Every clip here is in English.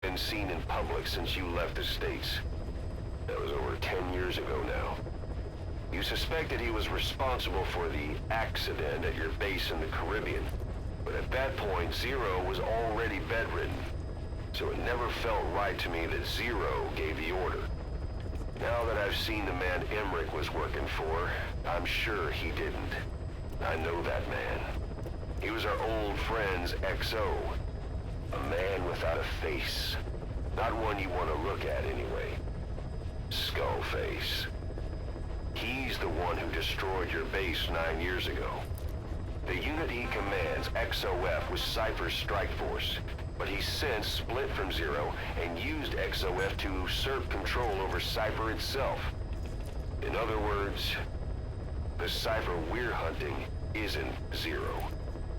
been seen in public since you left the States. That was over 10 years ago now. You suspected he was responsible for the accident at your base in the Caribbean. But at that point, Zero was already bedridden. So it never felt right to me that Zero gave the order. Now that I've seen the man Emmerich was working for, I'm sure he didn't. I know that man. He was our old friend's XO. A man without a face. Not one you want to look at anyway. Skullface. He's the one who destroyed your base 9 years ago. The unit he commands, XOF, was Cypher's strike force, but he's since split from Zero and used XOF to usurp control over Cypher itself. In other words, the Cypher we're hunting isn't Zero.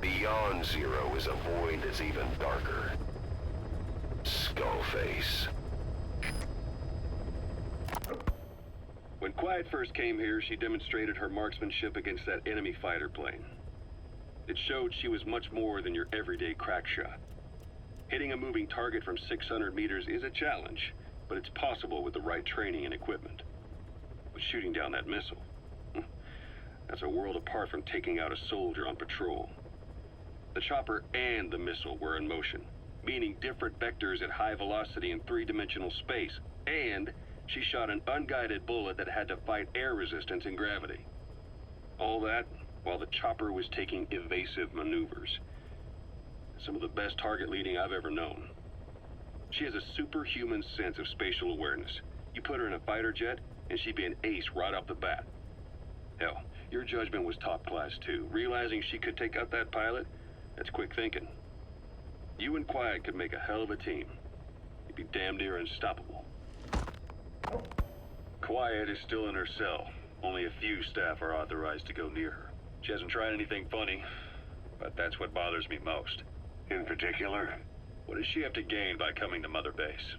Beyond Zero is a void that's even darker. Skullface. When Quiet first came here, she demonstrated her marksmanship against that enemy fighter plane. It showed she was much more than your everyday crack shot. Hitting a moving target from 600 meters is a challenge, but it's possible with the right training and equipment. But shooting down that missile, that's a world apart from taking out a soldier on patrol. The chopper and the missile were in motion, meaning different vectors at high velocity in three-dimensional space, and she shot an unguided bullet that had to fight air resistance and gravity. All that while the chopper was taking evasive maneuvers. Some of the best target leading I've ever known. She has a superhuman sense of spatial awareness. You put her in a fighter jet, and she'd be an ace right off the bat. Hell, your judgment was top class too. Realizing she could take out that pilot, that's quick thinking. You and Quiet could make a hell of a team. You'd be damn near unstoppable. Quiet is still in her cell. Only a few staff are authorized to go near her. She hasn't tried anything funny, but that's what bothers me most. In particular? What does she have to gain by coming to Mother Base?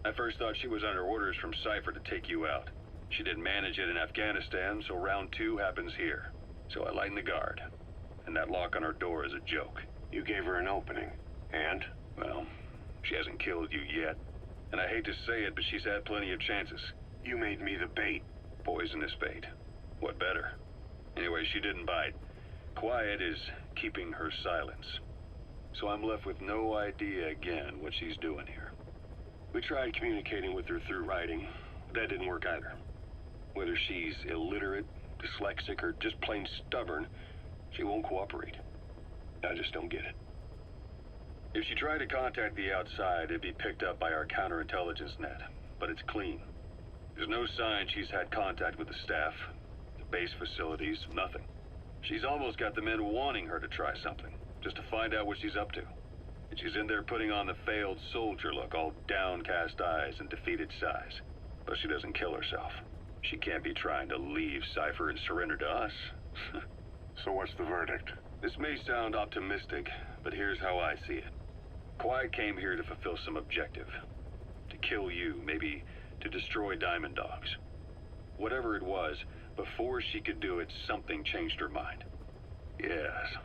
I first thought she was under orders from Cypher to take you out. She didn't manage it in Afghanistan, so round 2 happens here. So I lighten the guard. And that lock on her door is a joke. You gave her an opening. And? Well, she hasn't killed you yet. And I hate to say it, but she's had plenty of chances. You made me the bait. Poisonous bait. What better? Anyway, she didn't bite. Quiet is keeping her silence. So I'm left with no idea again what she's doing here. We tried communicating with her through writing. That didn't work either. Whether she's illiterate, dyslexic, or just plain stubborn, she won't cooperate. I just don't get it. If she tried to contact the outside, it'd be picked up by our counterintelligence net, but it's clean. There's no sign she's had contact with the staff, the base facilities, nothing. She's almost got the men wanting her to try something, just to find out what she's up to. And she's in there putting on the failed soldier look, all downcast eyes and defeated sighs. But she doesn't kill herself. She can't be trying to leave Cypher and surrender to us. So what's the verdict? This may sound optimistic, but here's how I see it. Quiet came here to fulfill some objective. To kill you, maybe to destroy Diamond Dogs. Whatever it was, before she could do it, something changed her mind. Yes.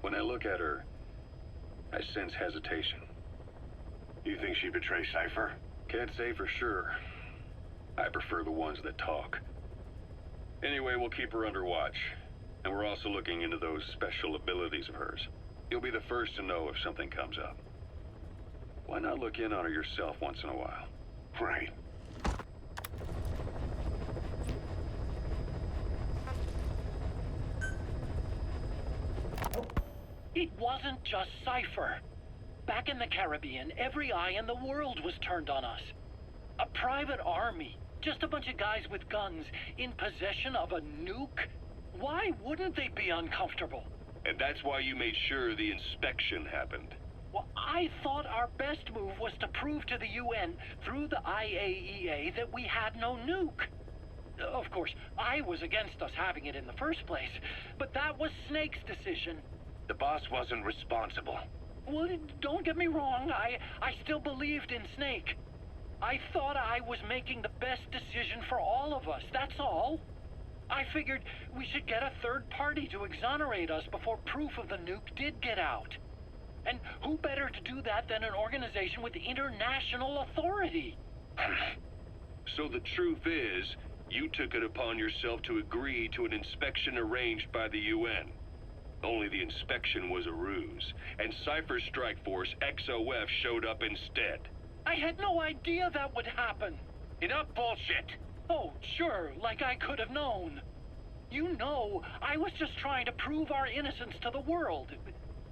When I look at her, I sense hesitation. You think she'd betray Cypher? Can't say for sure. I prefer the ones that talk. Anyway, we'll keep her under watch. And we're also looking into those special abilities of hers. You'll be the first to know if something comes up. Why not look in on her yourself once in a while? Right. It wasn't just Cypher. Back in the Caribbean, every eye in the world was turned on us. A private army, just a bunch of guys with guns, in possession of a nuke? Why wouldn't they be uncomfortable? And that's why you made sure the inspection happened. Well, I thought our best move was to prove to the UN through the IAEA that we had no nuke. Of course, I was against us having it in the first place, but that was Snake's decision. The boss wasn't responsible. Well, don't get me wrong, I still believed in Snake. I thought I was making the best decision for all of us, that's all. I figured we should get a third party to exonerate us before proof of the nuke did get out. And who better to do that than an organization with international authority? So the truth is, you took it upon yourself to agree to an inspection arranged by the UN. Only the inspection was a ruse, and Cypher Strike Force XOF showed up instead. I had no idea that would happen. Enough bullshit! Oh, sure, like I could have known. You know, I was just trying to prove our innocence to the world.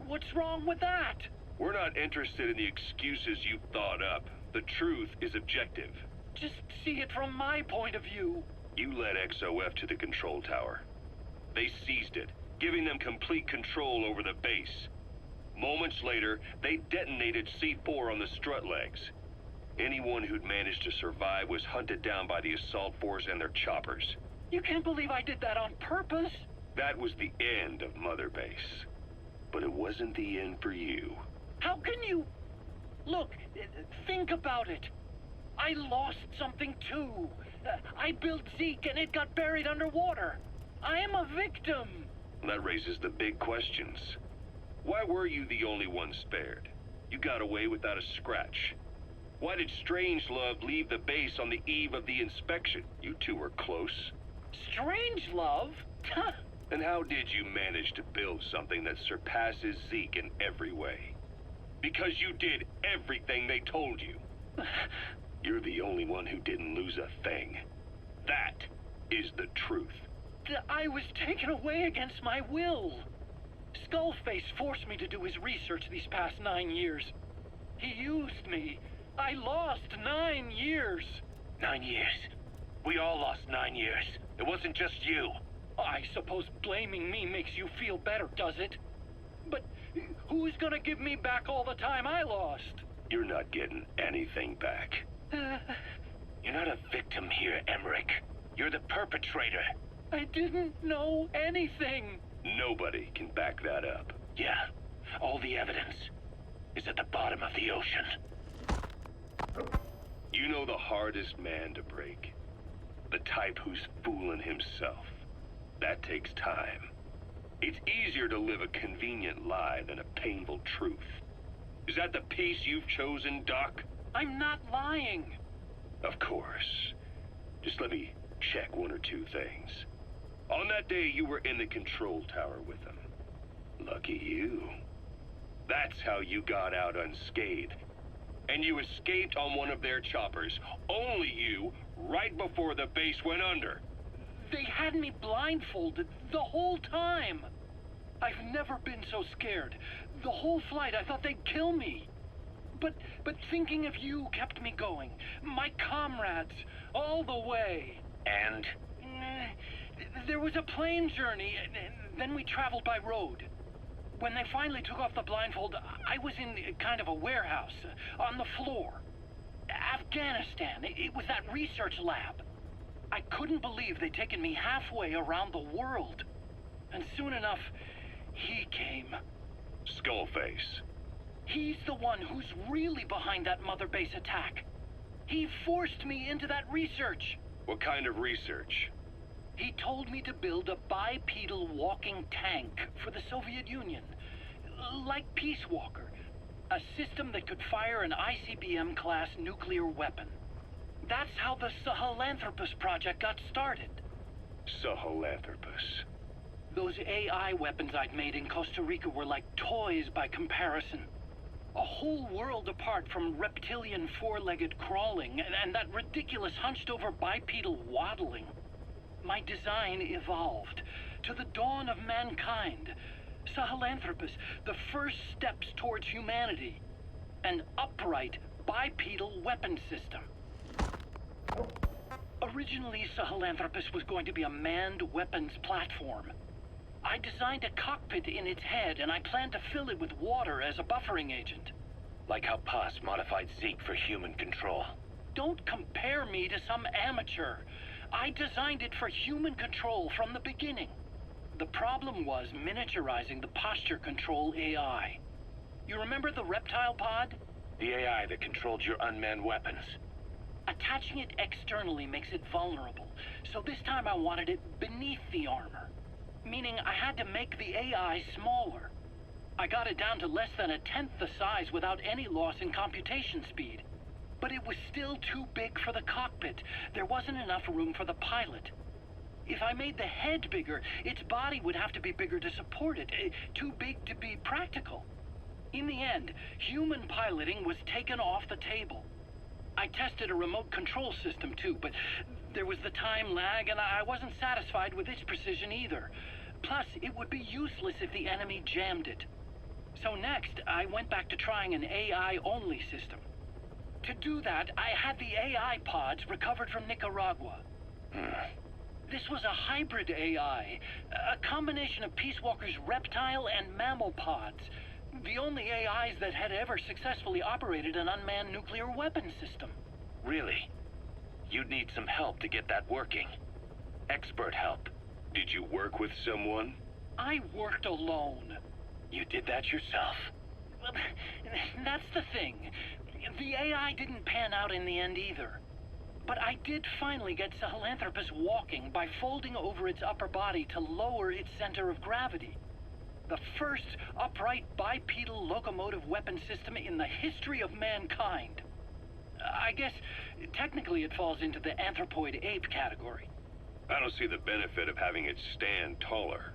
What's wrong with that? We're not interested in the excuses you thought up. The truth is objective. Just see it from my point of view. You led XOF to the control tower. They seized it, giving them complete control over the base. Moments later, they detonated C4 on the strut legs. Anyone who'd managed to survive was hunted down by the assault force and their choppers. You can't believe I did that on purpose. That was the end of Mother Base. But it wasn't the end for you. How can you... Look, think about it. I lost something too. I built Zeke and it got buried underwater. I am a victim. That raises the big questions. Why were you the only one spared? You got away without a scratch. Why did Strangelove leave the base on the eve of the inspection? You two were close. Strangelove? And how did you manage to build something that surpasses Zeke in every way? Because you did everything they told you. You're the only one who didn't lose a thing. That is the truth. I was taken away against my will. Skullface forced me to do his research these past 9 years. He used me. I lost 9 years. 9 years. We all lost 9 years. It wasn't just you. I suppose blaming me makes you feel better, does it? But who's gonna give me back all the time I lost? You're not getting anything back. You're not a victim here, Emmerich. You're the perpetrator. I didn't know anything. Nobody can back that up. Yeah, all the evidence is at the bottom of the ocean. You know the hardest man to break. The type who's fooling himself. That takes time. It's easier to live a convenient lie than a painful truth. Is that the piece you've chosen, Doc? I'm not lying. Of course. Just let me check one or two things. On that day, you were in the control tower with them. Lucky you. That's how you got out unscathed. And you escaped on one of their choppers. Only you, right before the base went under. They had me blindfolded the whole time. I've never been so scared. The whole flight, I thought they'd kill me. But thinking of you kept me going. My comrades, all the way. And? There was a plane journey, and then we traveled by road. When they finally took off the blindfold, I was in kind of a warehouse, on the floor. Afghanistan, it was that research lab. I couldn't believe they'd taken me halfway around the world. And soon enough, he came. Skullface. He's the one who's really behind that Mother Base attack. He forced me into that research. What kind of research? He told me to build a bipedal walking tank for the Soviet Union. Like Peace Walker. A system that could fire an ICBM-class nuclear weapon. That's how the Sahelanthropus project got started. Sahelanthropus. Those AI weapons I'd made in Costa Rica were like toys by comparison. A whole world apart from reptilian four-legged crawling and that ridiculous hunched-over bipedal waddling. My design evolved to the dawn of mankind. Sahelanthropus, the first steps towards humanity. An upright bipedal weapon system. Originally, Sahelanthropus was going to be a manned weapons platform. I designed a cockpit in its head, and I planned to fill it with water as a buffering agent. Like how Paz modified Zeke for human control. Don't compare me to some amateur. I designed it for human control from the beginning. The problem was miniaturizing the posture control AI. You remember the reptile pod? The AI that controlled your unmanned weapons. Attaching it externally makes it vulnerable, so this time I wanted it beneath the armor. Meaning I had to make the AI smaller. I got it down to less than a tenth the size without any loss in computation speed. But it was still too big for the cockpit. There wasn't enough room for the pilot. If I made the head bigger, its body would have to be bigger to support it. Too big to be practical. In the end, human piloting was taken off the table. I tested a remote control system too, but there was the time lag and I wasn't satisfied with its precision either. Plus, it would be useless if the enemy jammed it. So next, I went back to trying an AI-only system. To do that, I had the AI pods recovered from Nicaragua. This was a hybrid AI, a combination of Peace Walker's reptile and mammal pods. The only AIs that had ever successfully operated an unmanned nuclear weapons system. Really? You'd need some help to get that working. Expert help. Did you work with someone? I worked alone. You did that yourself? Well, that's the thing. The AI didn't pan out in the end either. But I did finally get Sahelanthropus walking by folding over its upper body to lower its center of gravity. The first upright bipedal locomotive weapon system in the history of mankind. I guess technically it falls into the anthropoid ape category. I don't see the benefit of having it stand taller.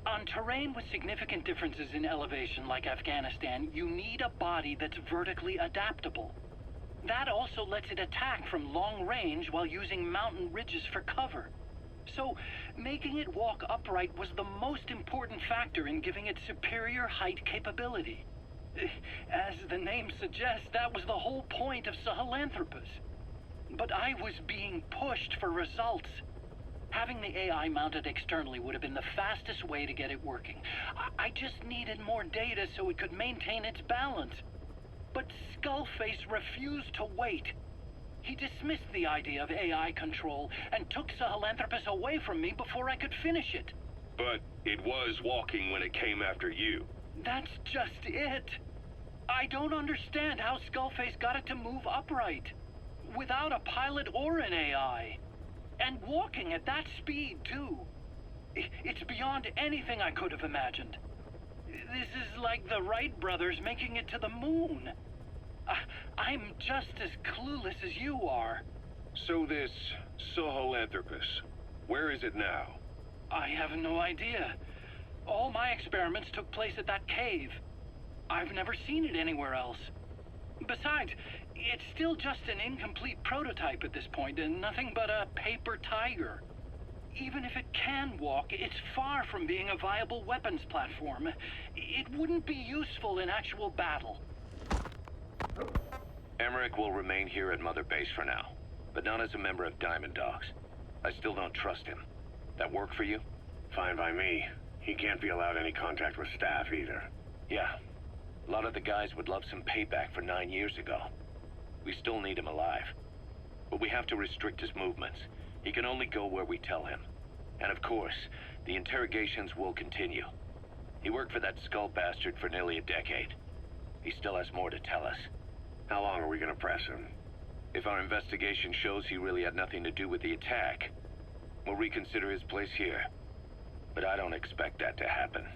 On terrain with significant differences in elevation like Afghanistan, you need a body that's vertically adaptable. That also lets it attack from long range while using mountain ridges for cover. So, making it walk upright was the most important factor in giving it superior height capability. As the name suggests, that was the whole point of Sahelanthropus. But I was being pushed for results. Having the AI mounted externally would have been the fastest way to get it working. I just needed more data so it could maintain its balance. But Skullface refused to wait. He dismissed the idea of AI control and took Sahelanthropus away from me before I could finish it. But it was walking when it came after you. That's just it. I don't understand how Skullface got it to move upright, without a pilot or an AI. And walking at that speed, too. It's beyond anything I could have imagined. This is like the Wright brothers making it to the moon. I'm just as clueless as you are. So this Sahelanthropus, where is it now? I have no idea. All my experiments took place at that cave. I've never seen it anywhere else. Besides, it's still just an incomplete prototype at this point, and nothing but a paper tiger. Even if it can walk, it's far from being a viable weapons platform. It wouldn't be useful in actual battle. Emmerich will remain here at Mother Base for now, but not as a member of Diamond Dogs. I still don't trust him. That work for you? Fine by me. He can't be allowed any contact with staff either. Yeah. A lot of the guys would love some payback for 9 years ago. We still need him alive. But we have to restrict his movements. He can only go where we tell him. And of course, the interrogations will continue. He worked for that skull bastard for nearly a decade. He still has more to tell us. How long are we gonna press him? If our investigation shows he really had nothing to do with the attack, we'll reconsider his place here. But I don't expect that to happen.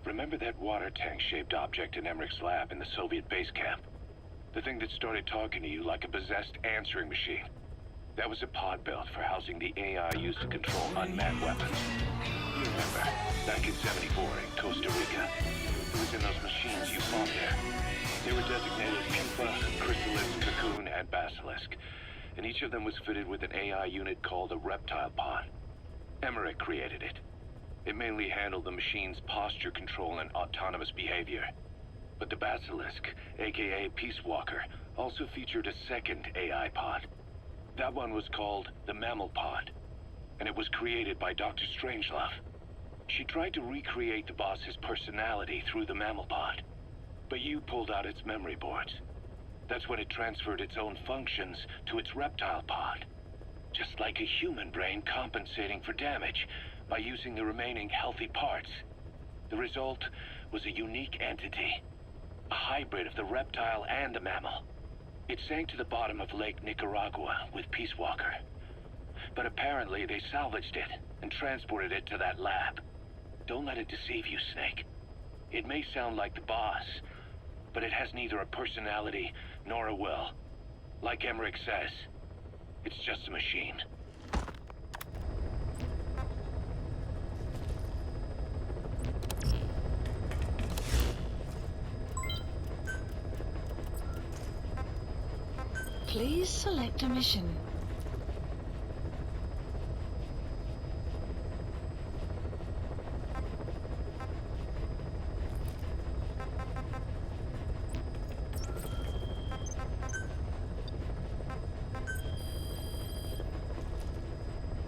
Remember that water tank-shaped object in Emmerich's lab in the Soviet base camp? The thing that started talking to you like a possessed answering machine. That was a pod built for housing the AI used to control unmanned weapons. You remember, back in '74 in Costa Rica, it was in those machines you fought there. They were designated Pupa, Chrysalis, Cocoon, and Basilisk, and each of them was fitted with an AI unit called a reptile pod. Emmerich created it. It mainly handled the machine's posture control and autonomous behavior. But the Basilisk, aka Peace Walker, also featured a second AI pod. That one was called the Mammal Pod, and it was created by Dr. Strangelove. She tried to recreate the boss's personality through the Mammal Pod, but you pulled out its memory boards. That's when it transferred its own functions to its reptile pod. Just like a human brain compensating for damage by using the remaining healthy parts. The result was a unique entity, a hybrid of the reptile and the mammal. It sank to the bottom of Lake Nicaragua with Peace Walker. But apparently they salvaged it and transported it to that lab. Don't let it deceive you, Snake. It may sound like the boss, but it has neither a personality nor a will. Like Emmerich says, it's just a machine. Please select a mission.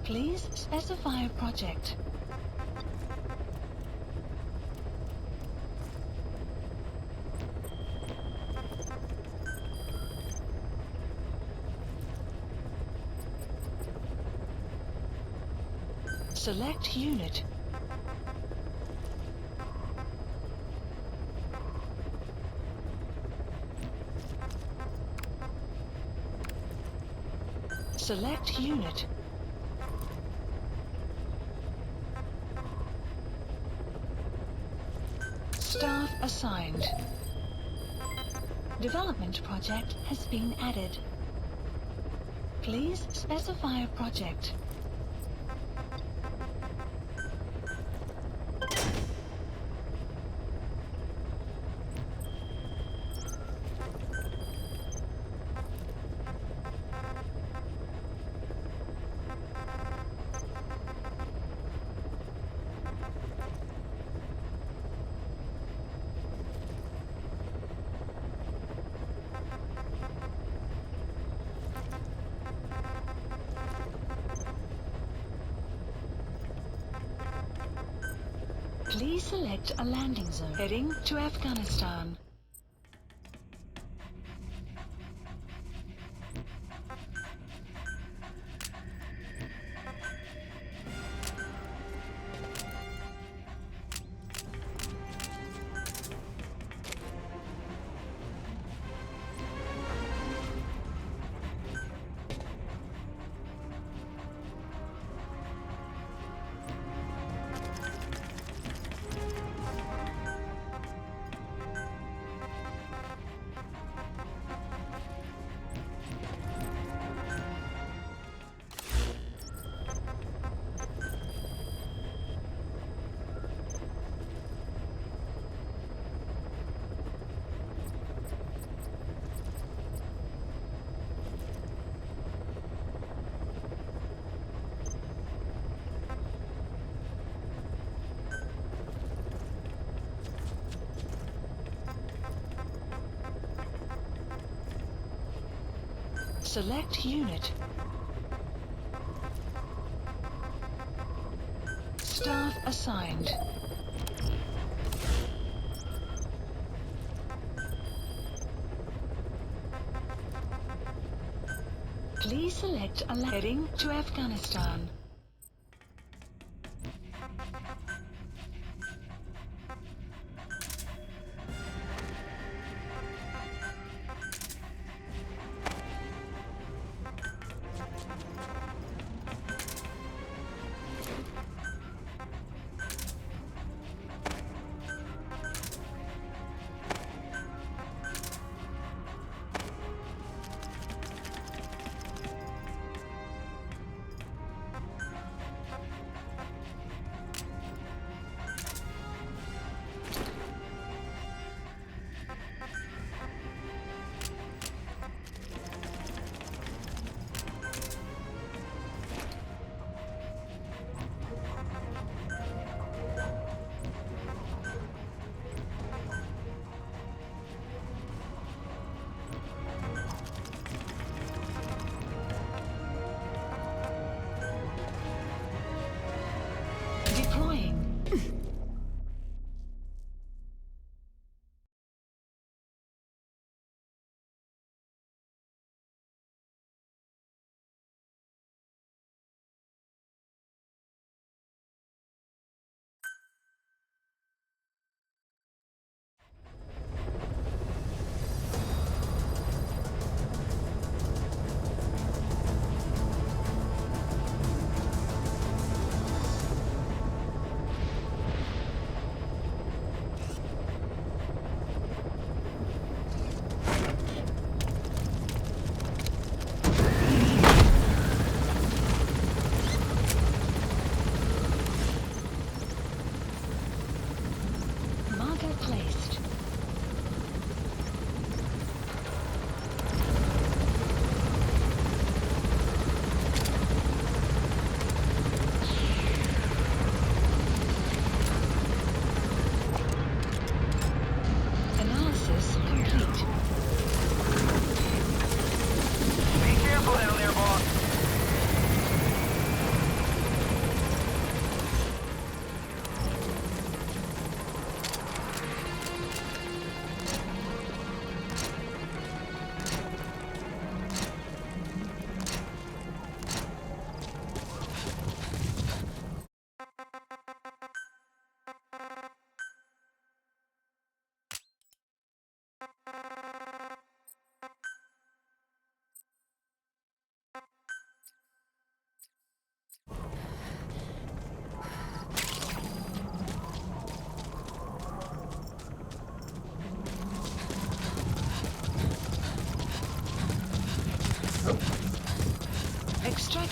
Please specify a project. Select unit. Select unit. Staff assigned. Development project has been added. Please specify a project. Please select a landing zone. Heading to Afghanistan. Select unit. Staff assigned. Please select a heading to Afghanistan.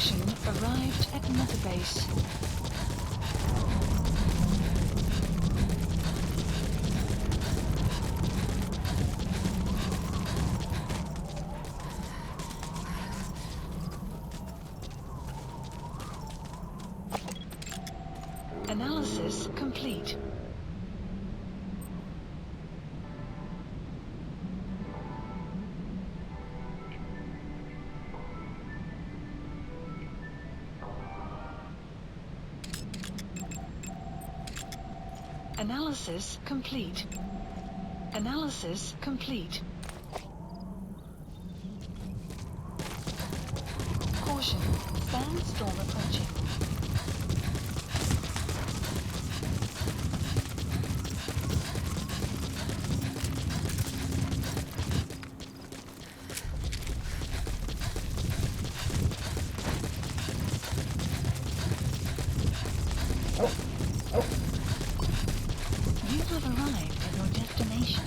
extraction arrived at Mother Base. Analysis complete. Analysis complete. Analysis complete. Caution. Sandstorm approaching. You have arrived at your destination.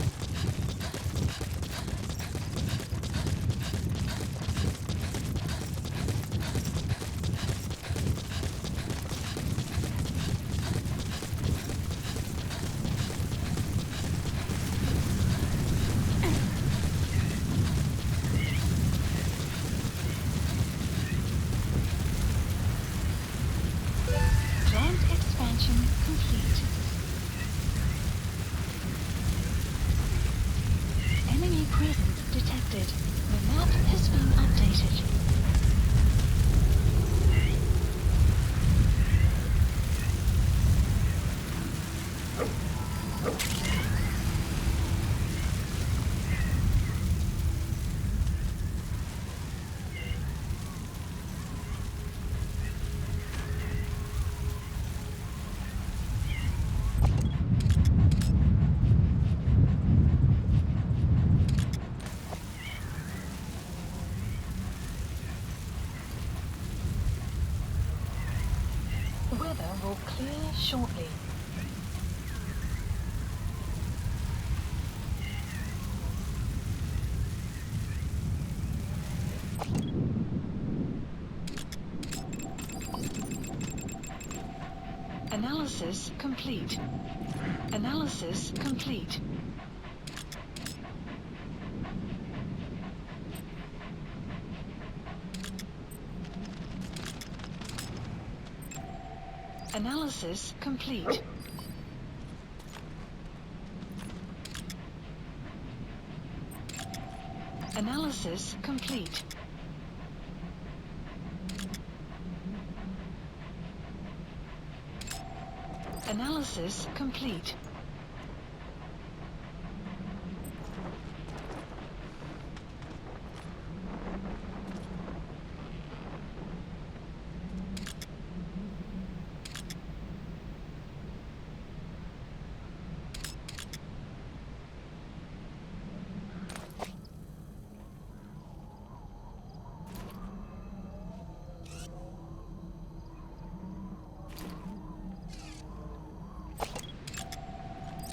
Plant expansion complete. Enemy presence detected. The map has been updated. The weather will clear shortly. Analysis complete. Analysis complete. Analysis complete. Analysis complete. Analysis complete.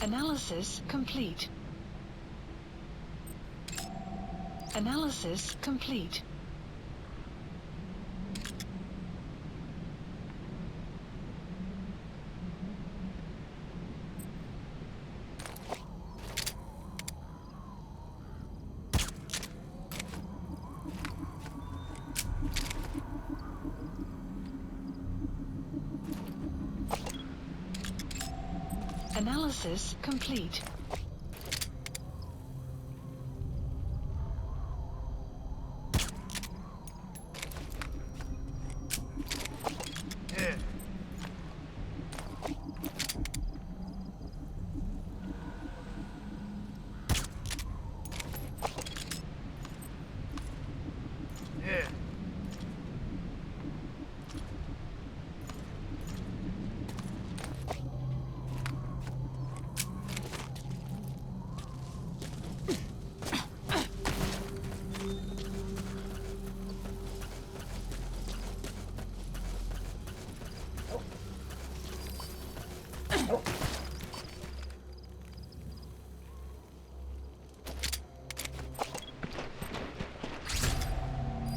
Analysis complete. Analysis complete. Analysis complete.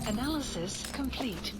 Analysis complete.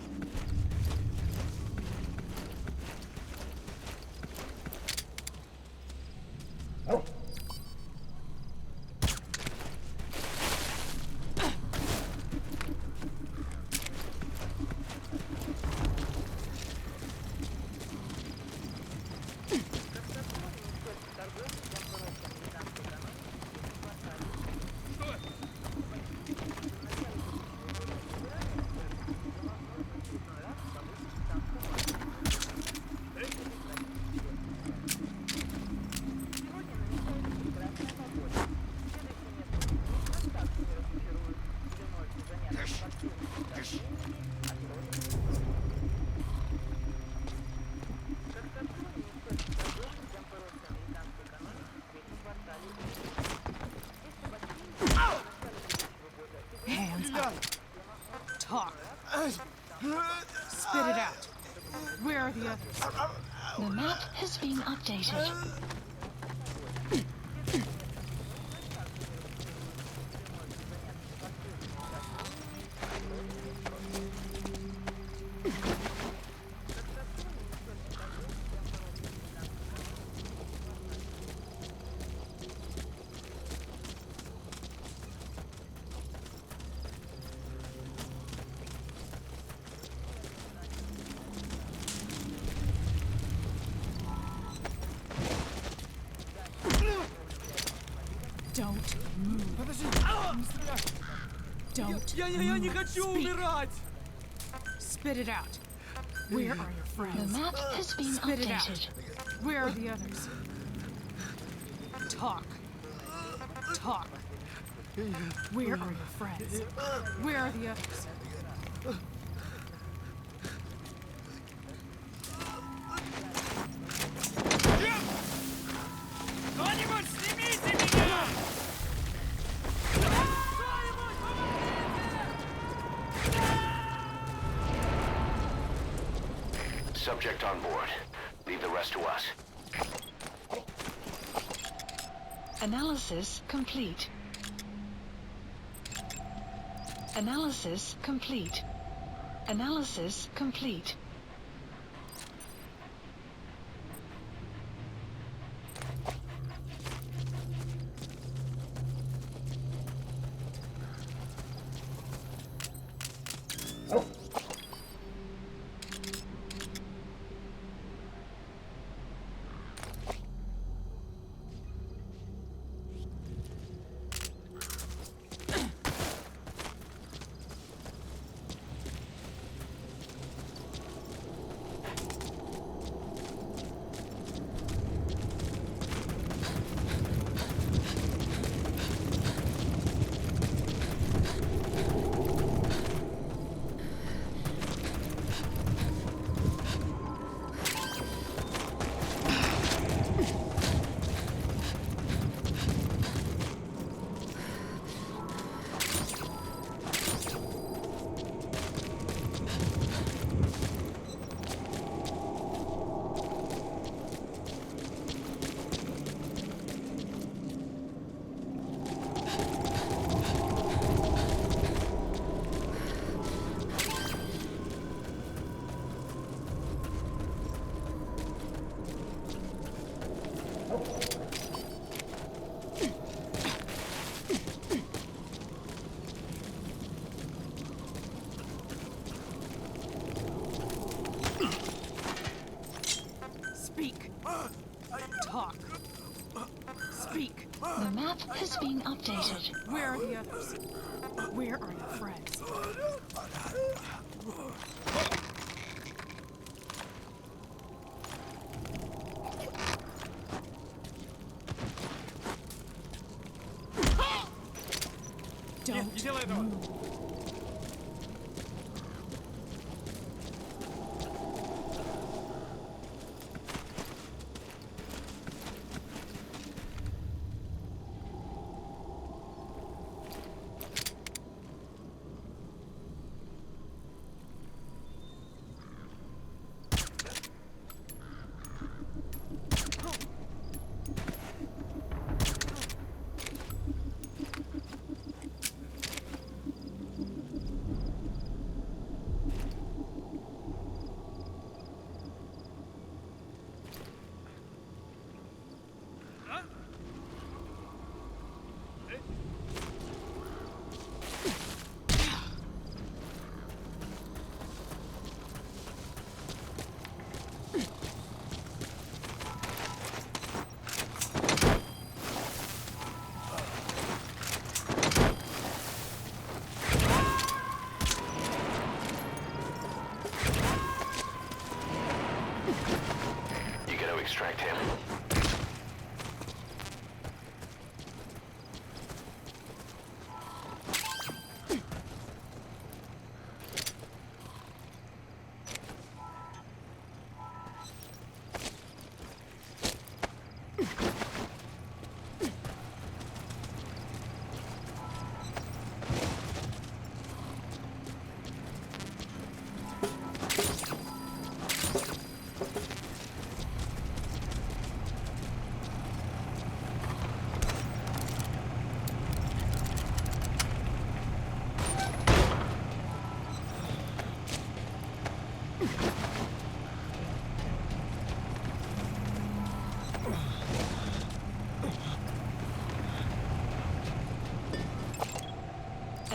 updated. Don't move. Подожди! Don't Я не move. хочу Speak. умирать! Spit it out. Where are your friends? The map has been Spit it out. updated. Where are the others? Talk. Talk. Where are your friends? Where are the others? Кто-нибудь снимите меня! Subject on board. Leave the rest to us. Analysis complete. Analysis complete. Analysis complete. Speak. Talk. Speak. The map has been updated. Where are the others? Where are your friends? Нет, не делай этого! You gotta extract him.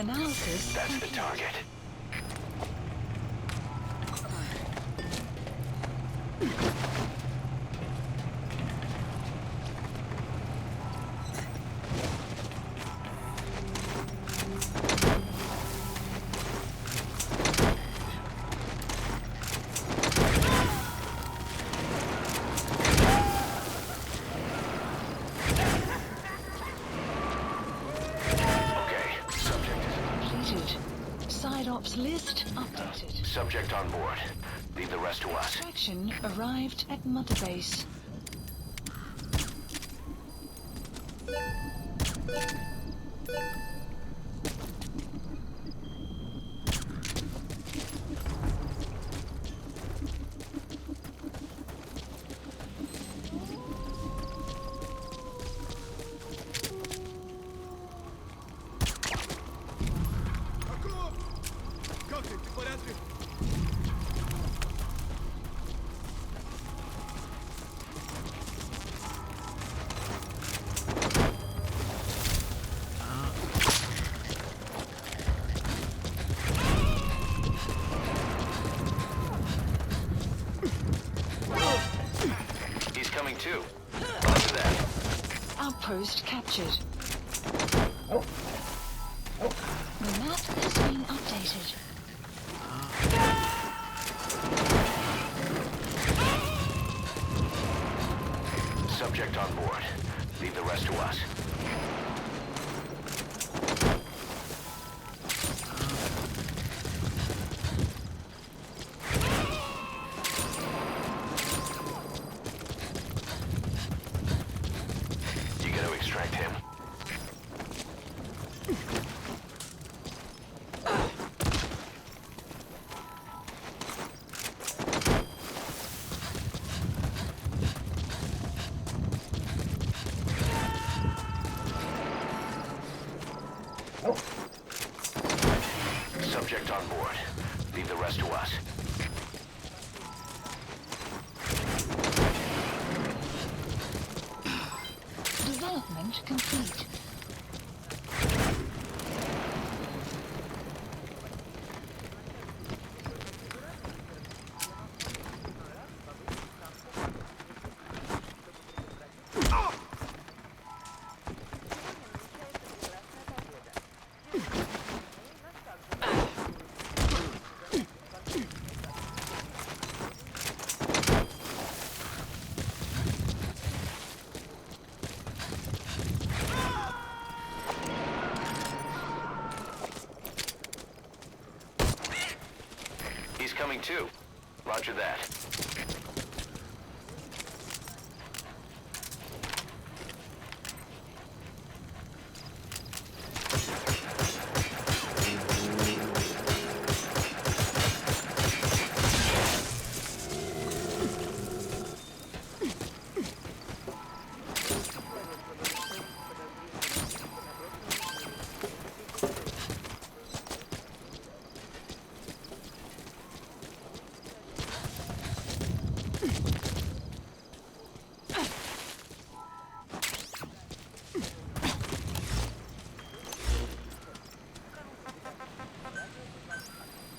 Analysis That's the complete. target. Completed. Side ops list updated. Subject on board. Leave the rest to us. Extraction arrived at Mother Base. Как ты в порядке? He's coming too. Roger that. Outpost captured. The map has been updated. Subject on board. Leave the rest to us. You gotta extract him. Subject on board. Leave the rest to us. Development complete. He's coming too. Roger that.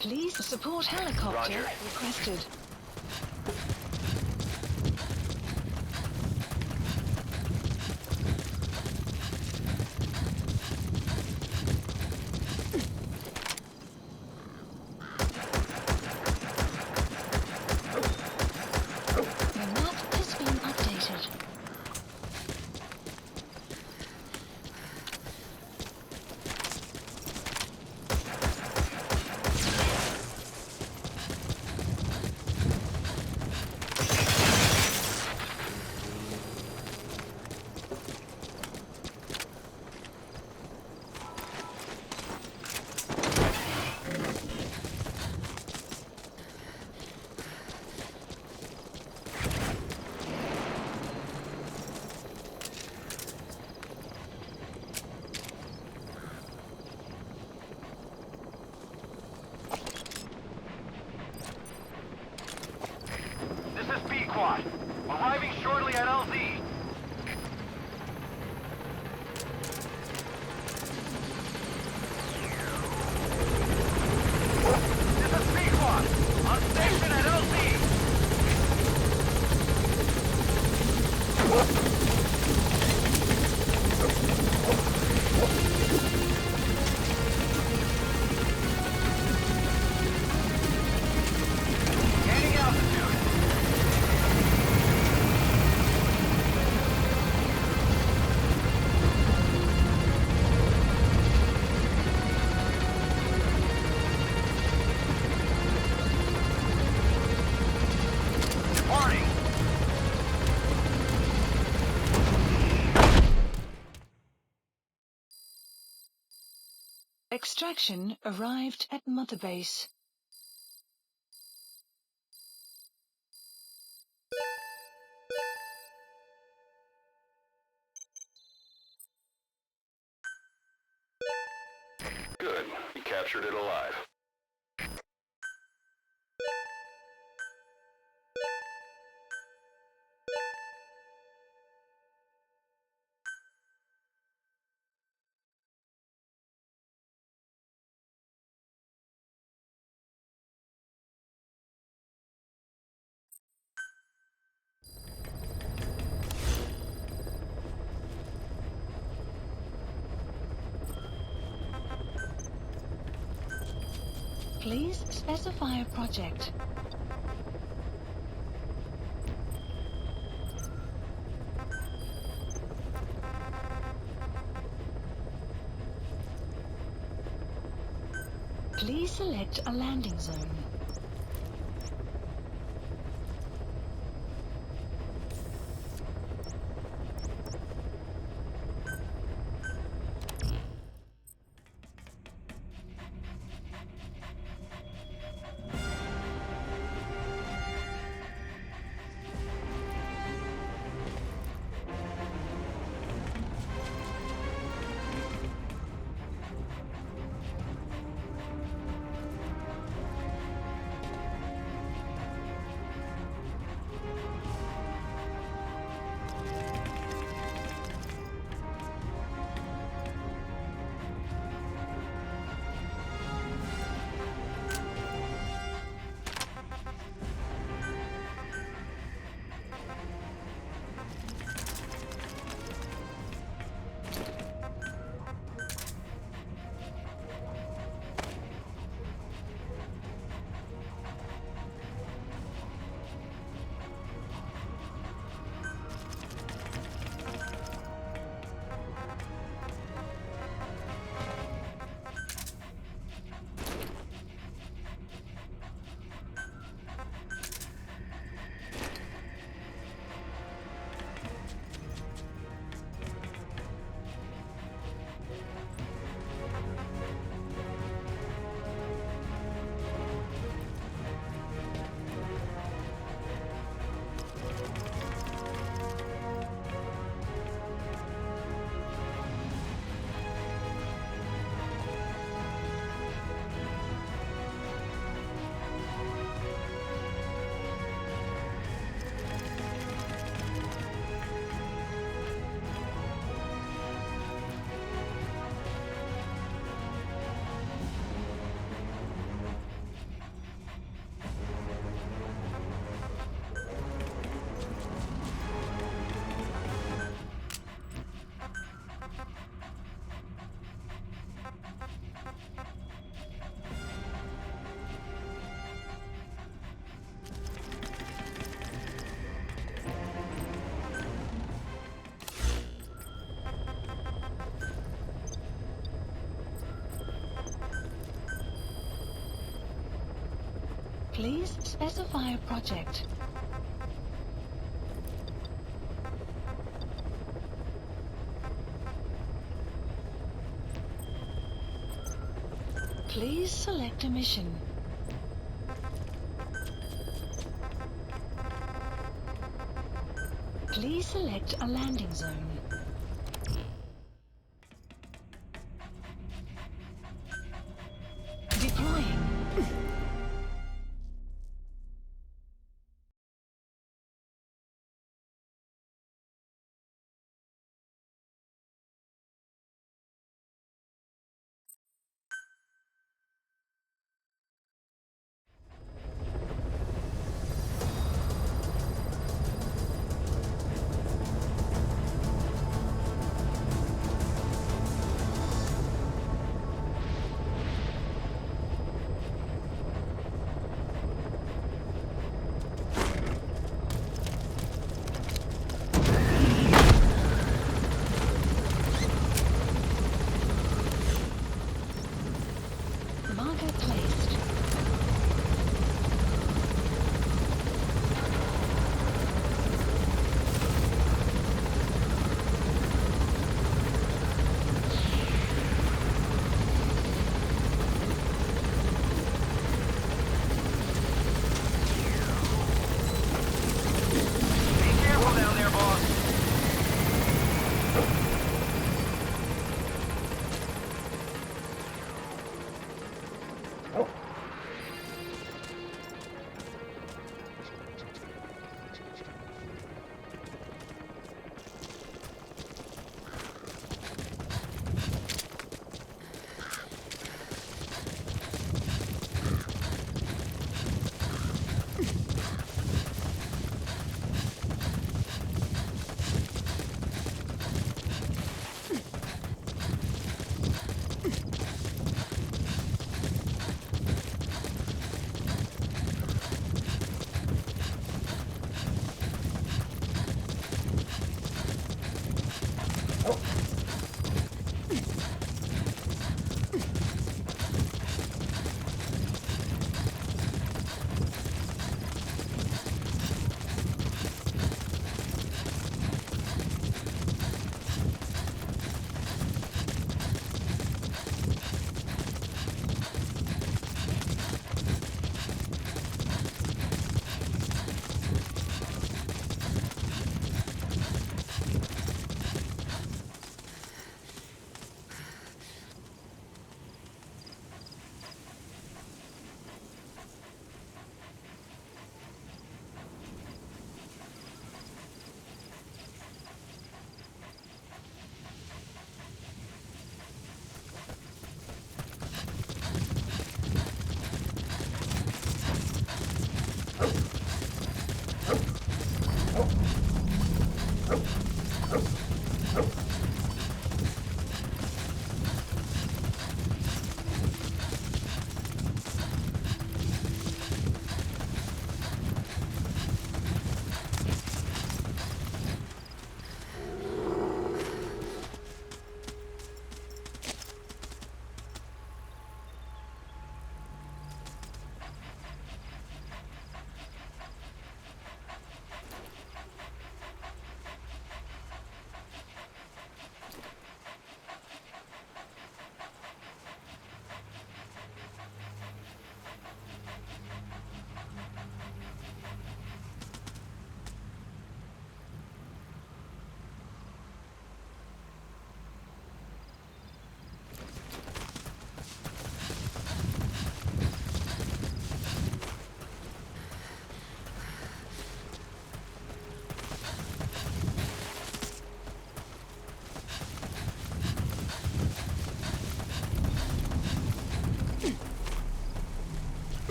Please support helicopter Roger. requested. The map has been updated. Extraction arrived at Mother Base. Good. You captured it alive. Please specify a project. Please select a landing zone. Please specify a project. Please select a mission. Please select a landing zone. Deploying.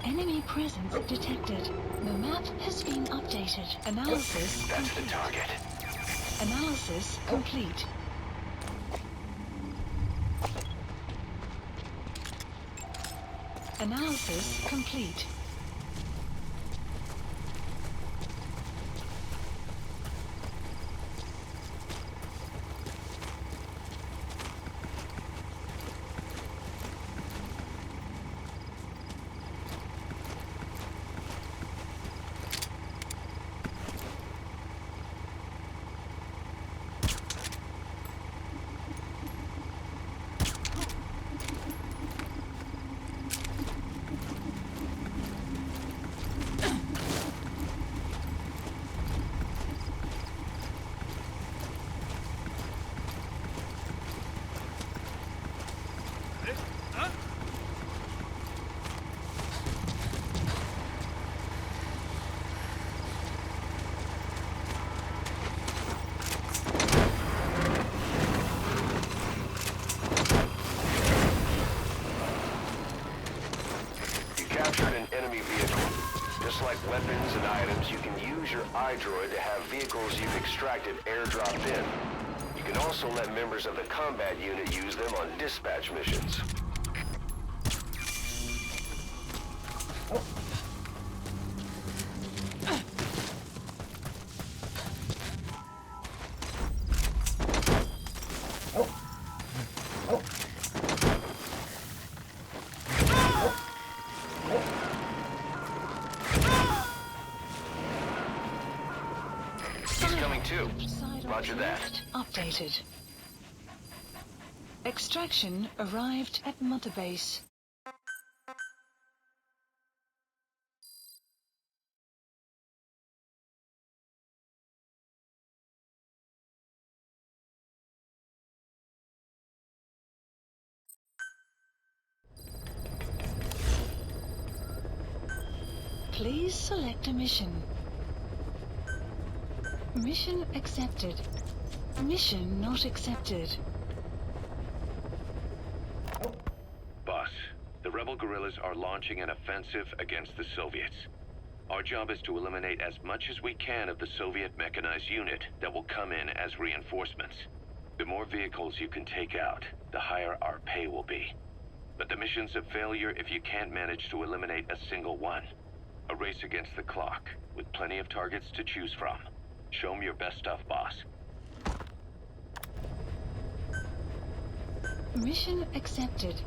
Enemy presence detected. The map has been updated. Analysis That's the complete. target. Analysis complete. Analysis complete. Captured an enemy vehicle. Just like weapons and items, you can use your iDroid to have vehicles you've extracted airdropped in. You can also let members of the combat unit use them on dispatch missions. Roger that. Updated. Extraction arrived at Mother Base. Please select a mission. Mission accepted. Mission not accepted. rebel guerrillas are launching an offensive against the Soviets. Our job is to eliminate as much as we can of the Soviet mechanized unit that will come in as reinforcements. The more vehicles you can take out, the higher our pay will be. But the mission's a failure if you can't manage to eliminate a single one. A race against the clock, with plenty of targets to choose from. Show 'em your best stuff, boss. Mission accepted.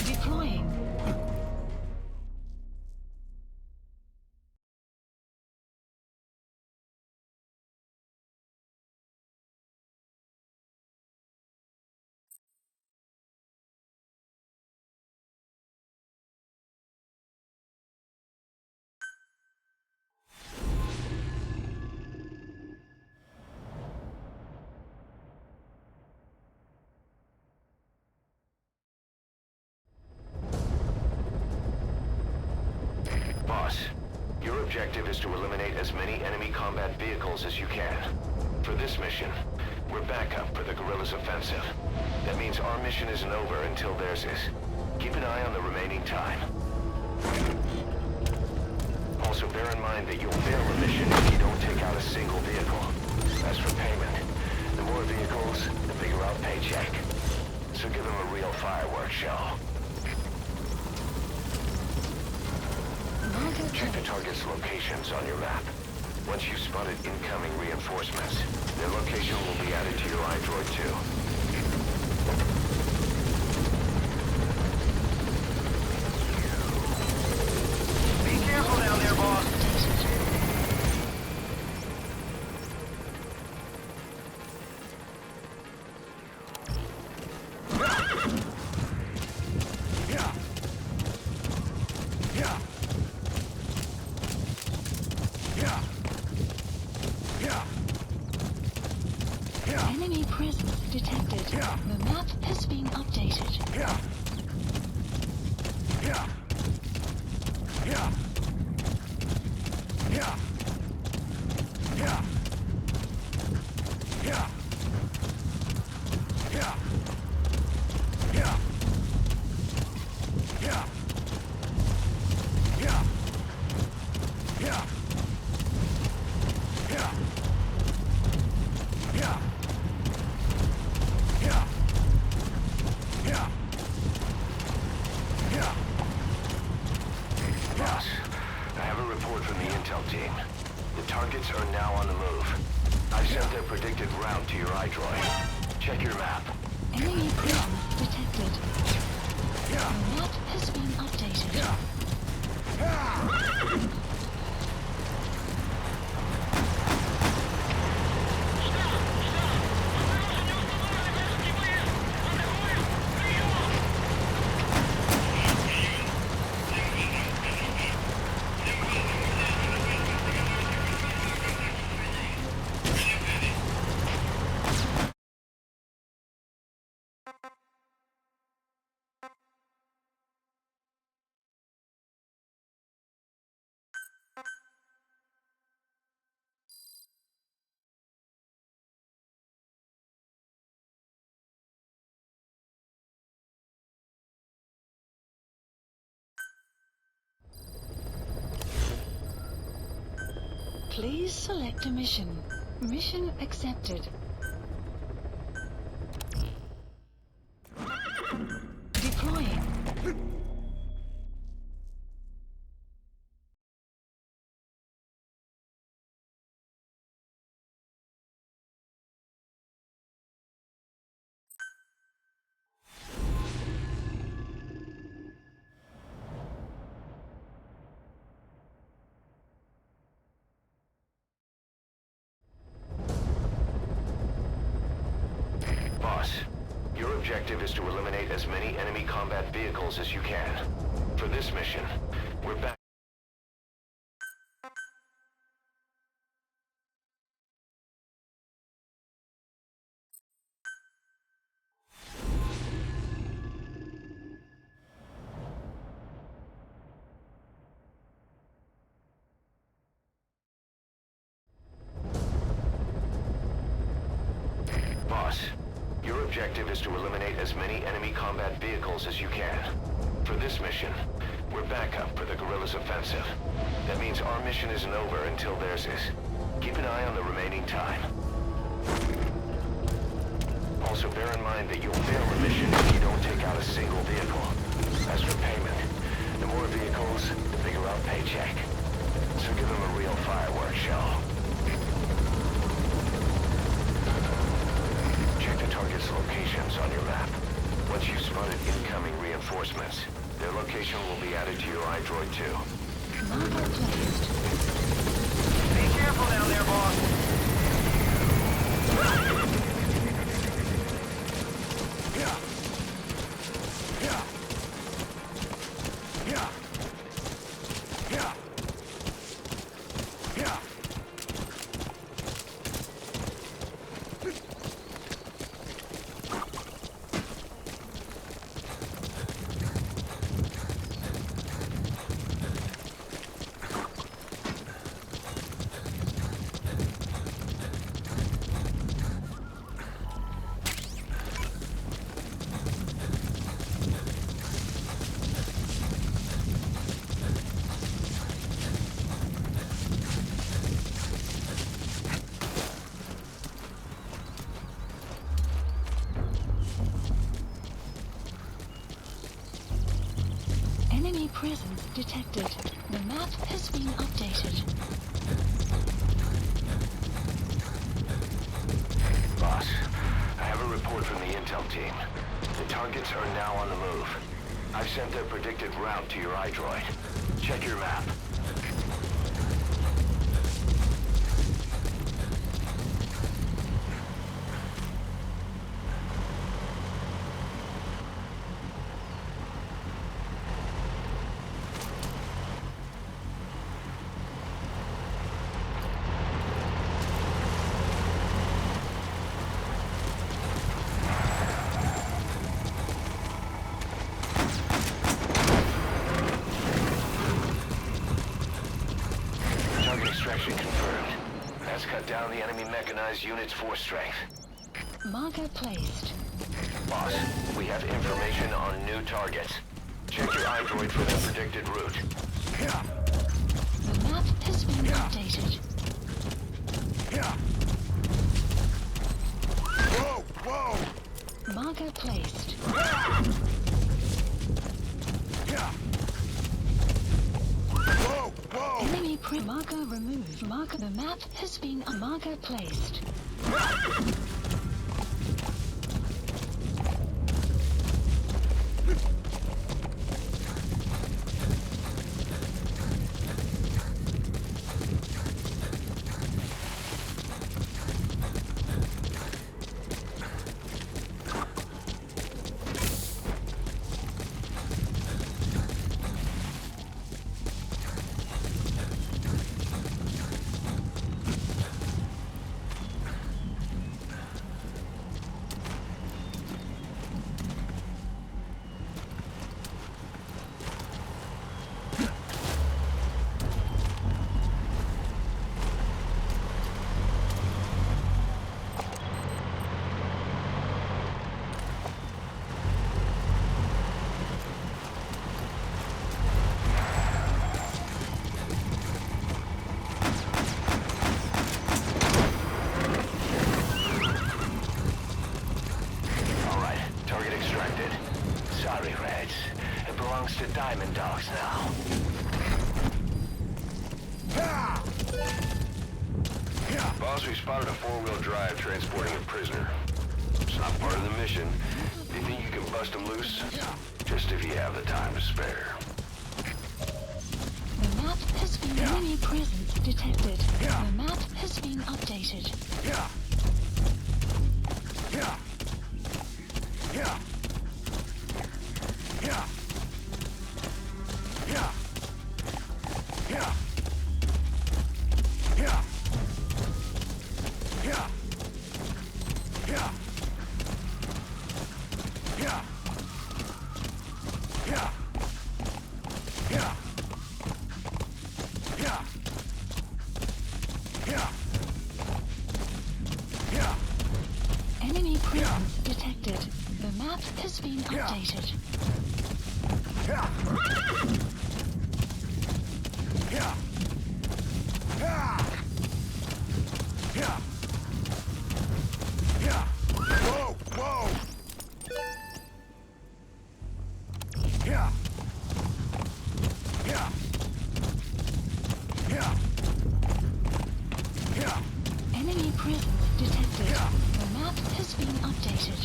Deploying. Boss, your objective is to eliminate as many enemy combat vehicles as you can. For this mission, we're backup for the guerrillas' offensive. That means our mission isn't over until theirs is. Keep an eye on the remaining time. Also bear in mind that you'll fail the mission if you don't take out a single vehicle. As for payment, the more vehicles, the bigger our paycheck. So give them a real fireworks show. Check the target's locations on your map. Once you've spotted incoming reinforcements, their location will be added to your iDroid too. Be careful down there, boss! Enemy presence detected. The map has been updated. Boss, I have a report from the intel team. The targets are now on the move. I've sent their predicted route to your iDroid. Check your map. Enemy presence detected. The map has been updated. Please select a mission. Mission accepted. Deploying. Boss, your objective is to eliminate as many enemy combat vehicles as you can. For this mission, we're back. Boss, your objective is to eliminate as many enemy combat vehicles as you can. For this mission, we're backup for the guerrillas' offensive. That means our mission isn't over until theirs is. Keep an eye on the remaining time. Also bear in mind that you'll fail the mission if you don't take out a single vehicle. As for payment, the more vehicles, the bigger our paycheck. So give them a real fireworks show. Check the target's locations on your map. Once you've spotted incoming reinforcements, their location will be added to your iDroid too. Marker placed. Be careful down there, boss. Enemy presence detected. The map has been updated. Boss, I have a report from the intel team. The targets are now on the move. I've sent their predicted route to your iDroid. Check your map. Extraction confirmed. That's cut down the enemy mechanized unit's force strength. Marker placed. Boss, we have information on new targets. Check your iDroid for the predicted route. The map has been updated. Whoa! Whoa! Marker placed. Whoa! Whoa! Enemy marker removed. Marker. The map has been a marker placed. Diamond Dogs now. Boss, we spotted a four-wheel drive transporting a prisoner. It's not part of the mission. Do you think you can bust him loose? Just if you have the time to spare. The map has been enemy presence detected. The map has been updated. Enemy presence detected. The map has been updated. Enemy presence detected. The map has been updated.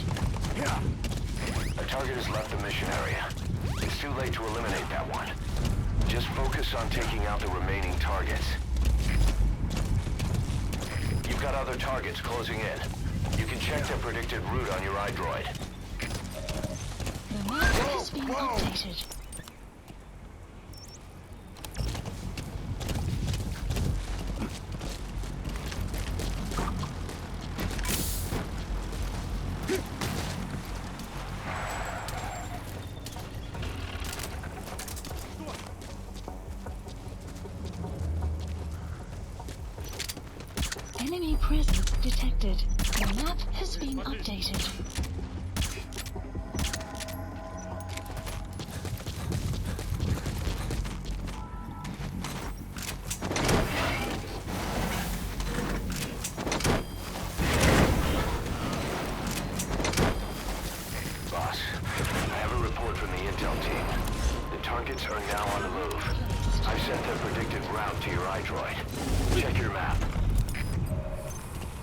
A target has left the mission area. It's too late to eliminate that one. Just focus on taking out the remaining targets. You've got other targets closing in. You can check their predicted route on your iDroid. The map has been updated. Enemy presence detected. The map has been updated. Boss, I have a report from the intel team. The targets are now on the move. I've sent their predicted route to your iDroid. Check your map.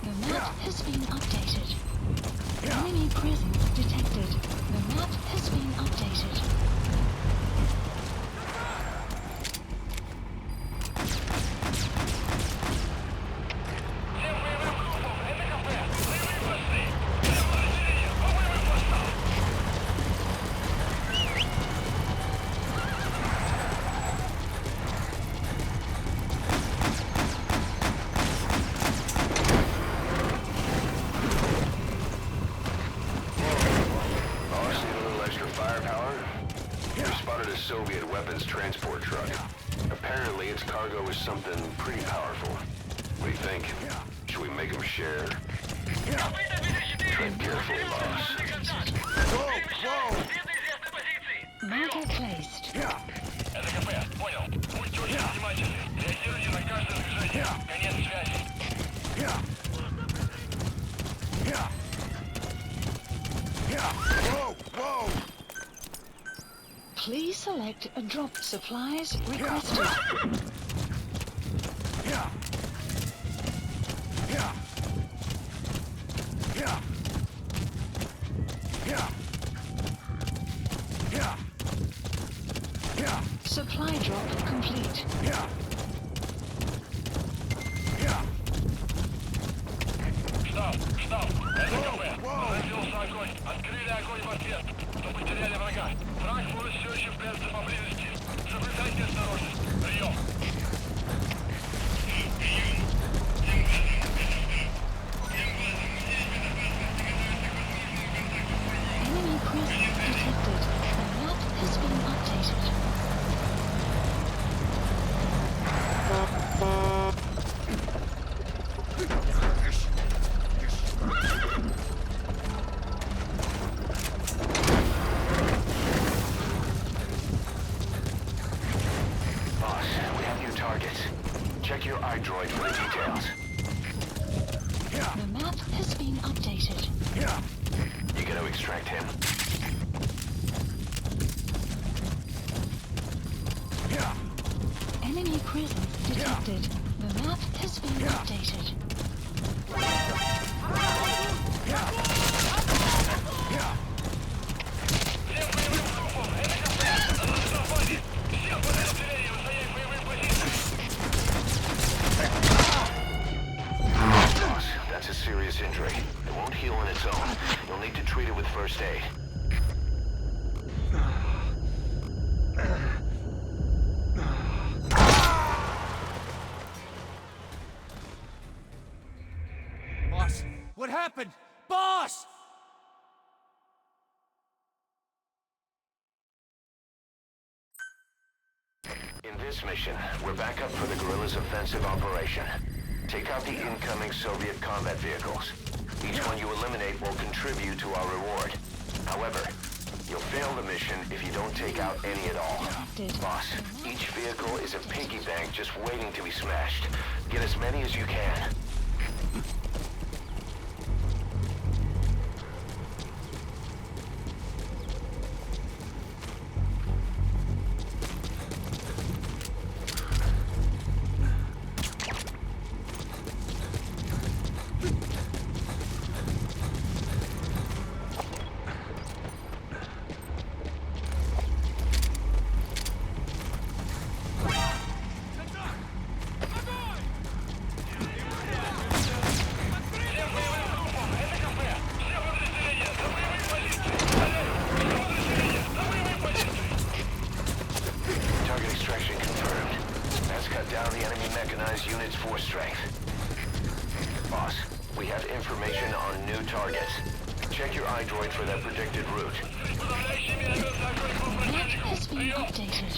The map has been updated. Enemy presence detected. The map has been updated. Soviet weapons transport truck. Apparently its cargo is something pretty powerful. What do you think? Should we make them share? Tread carefully, boss. Marker placed. Please select a drop. Supplies requested. Supply drop complete. Штаб, это КП. Разделся огонь. Открыли огонь в ответ. Мы потеряли врага. Враг может все еще прятаться поблизости. Соблюдайте осторожность. Прием. Enemy presence detected. The map has been updated. Check your iDroid for the details. The map has been updated. You gotta extract him. presence detected. The map has been updated. Всем боевым группам! Это кафе! Осторожно, входит! Всем подразделениям занять боевые позиции! Boss, that's a serious injury. It won't heal on its own. You'll need to treat it with first aid. Boss, what happened? Boss! In this mission, we're back up for the guerrillas' offensive operation. Take out the incoming Soviet combat vehicles. Each one you eliminate will contribute to our reward. However, you'll fail the mission if you don't take out any at all. Boss, each vehicle is a piggy bank just waiting to be smashed. Get as many as you can. Всем боевым группам! Это кафе! Все подразделения за боевые позиции! Все подразделения за боевые позиции! Target extraction confirmed. That's cut down the enemy mechanized unit's force strength. Boss, we have information on new targets. Check your iDroid for their predicted route. Подавляющий минометный огонь по The map противнику! has been Прием! updated.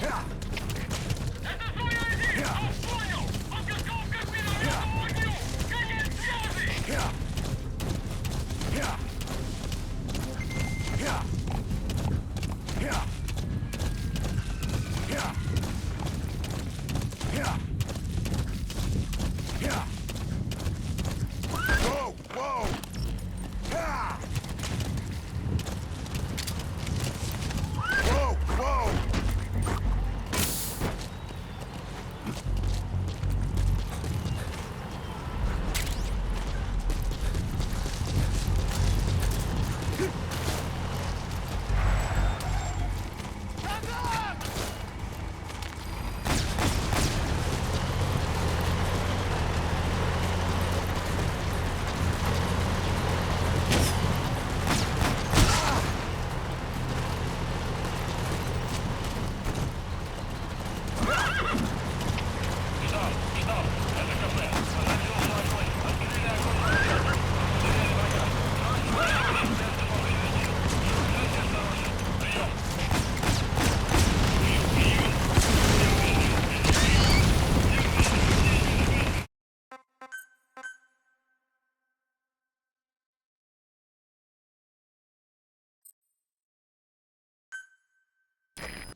Это твой один! Понял! Подготовка к минометному огню! Конец связи! Whoa! Whoa! Ah! Whoa! Whoa! Штаб! Штаб! Это кафе! Начался огонь! Открыли огонь! Потеряли врага! Транспорт пытается повредить! Будьте осторожны! Прием!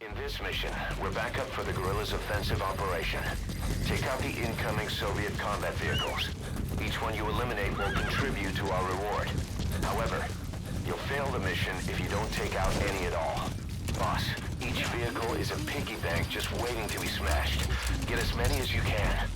In this mission, we're back up for the guerrillas' offensive operation. Take out the incoming Soviet combat vehicles. Each one you eliminate will contribute to our reward. However, you'll fail the mission if you don't take out any at all. Boss, each vehicle is a piggy bank just waiting to be smashed. Get as many as you can.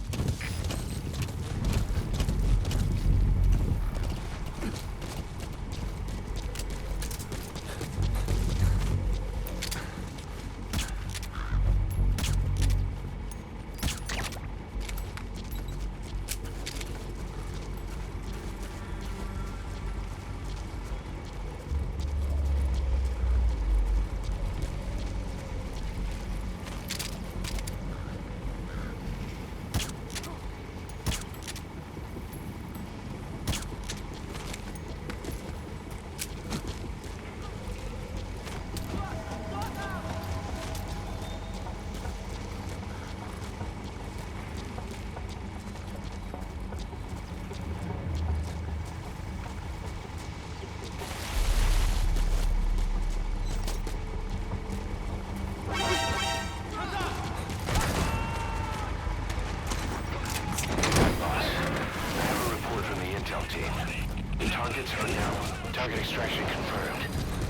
Targets are now. Target extraction confirmed.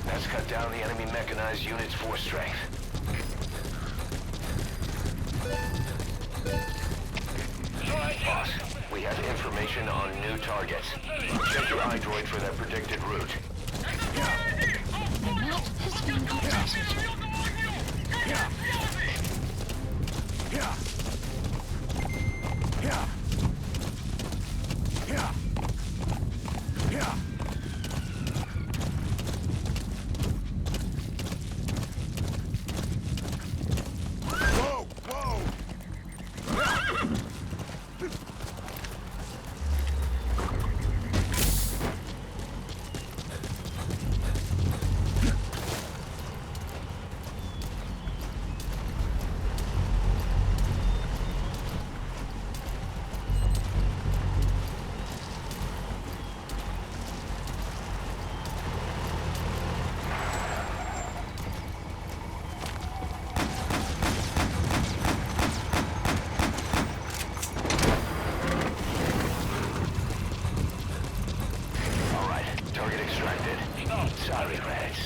That's cut down the enemy mechanized unit's force strength. information on new targets. Check your iDroid for their predicted route. The map has been updated. Sorry, Reds.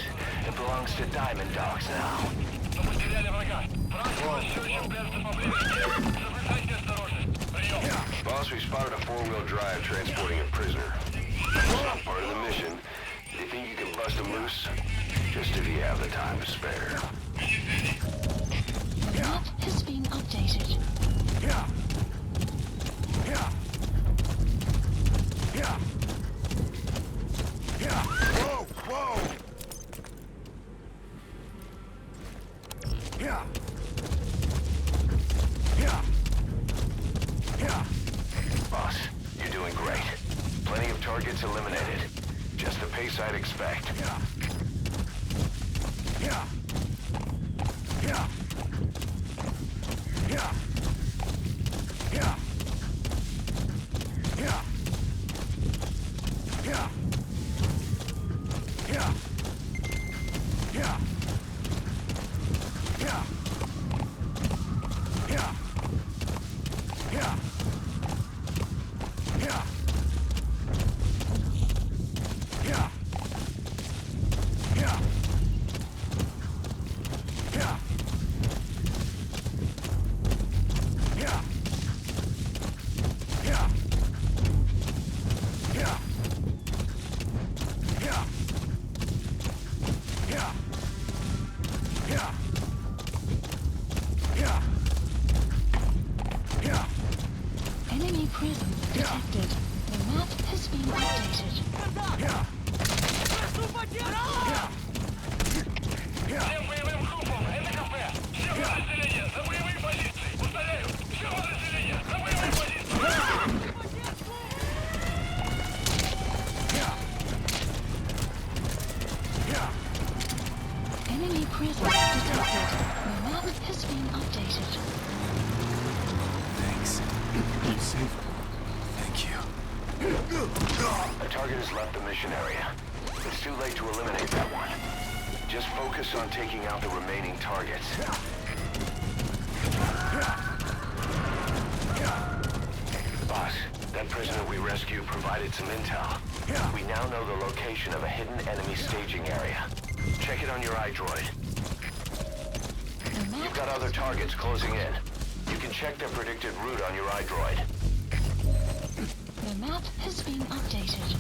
It belongs to Diamond Dogs now. Мы потеряли врага. Враг все еще прячется поблизости. Соблюдайте осторожность. Прием. Boss, we spotted a four-wheel drive transporting a prisoner. It's not part of the mission. Do you think you can bust him loose? Just if you have the time to spare. The map has been updated. Boss, you're doing great. Plenty of targets eliminated. Just the pace I'd expect. Enemy presence detected. The map has been updated. Всем боевым группам, это кафе. Все подразделения, за боевые позиции. Повторяю, все подразделения, за боевые позиции. Enemy presence detected. The map has been updated. Thanks. You saved me. Thank you. A target has left the mission area. It's too late to eliminate that one. Just focus on taking out the remaining targets. Boss, that prisoner we rescued provided some intel. We now know the location of a hidden enemy staging area. Check it on your iDroid. You've got other targets closing in. You can check their predicted route on your iDroid. The map has been updated.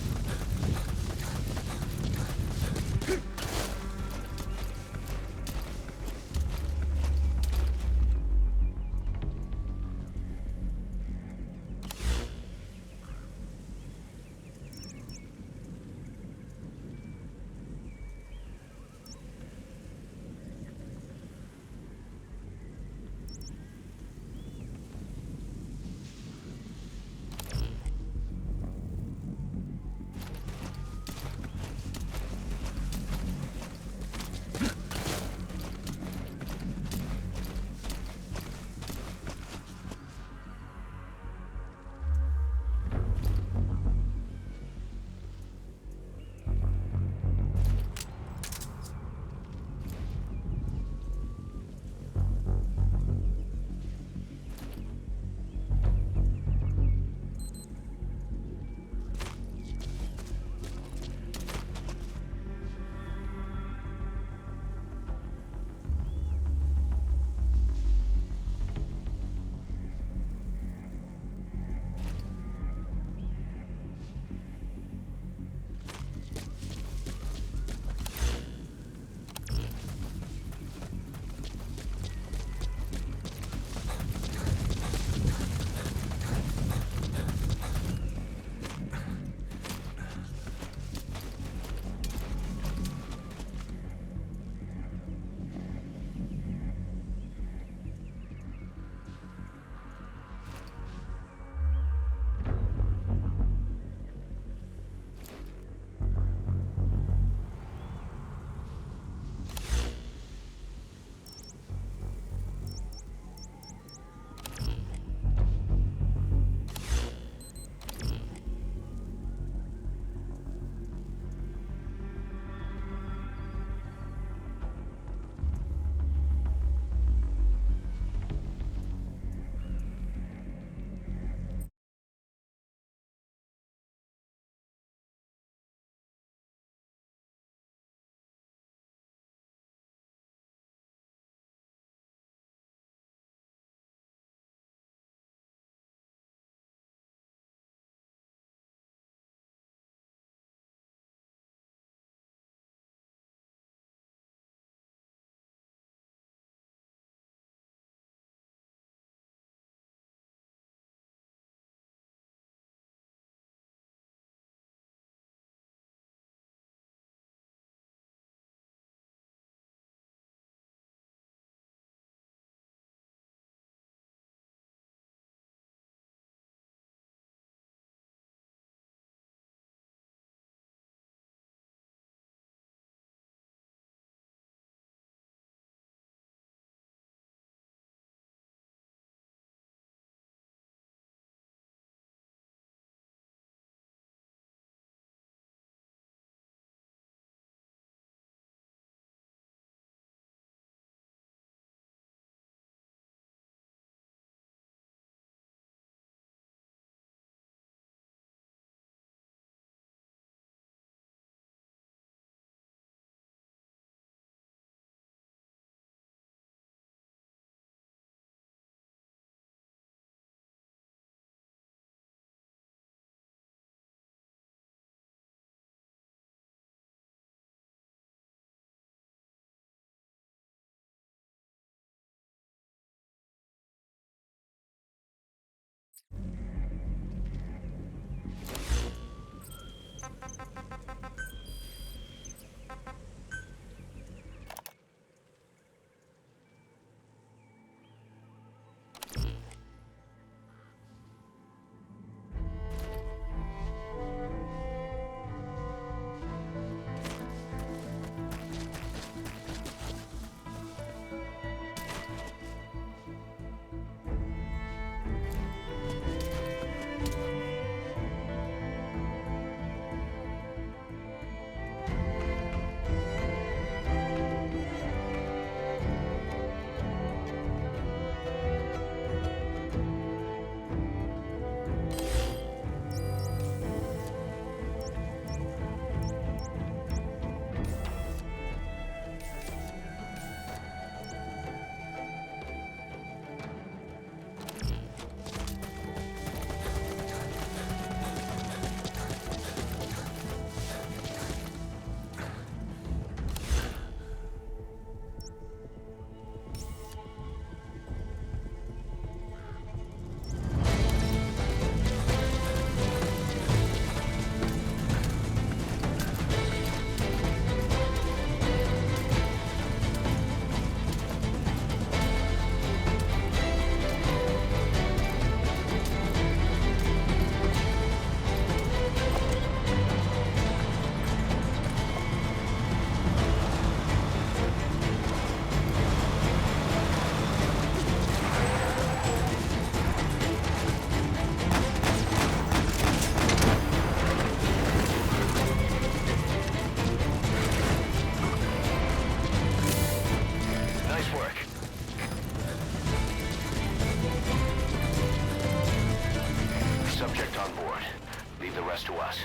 Leave the rest to us.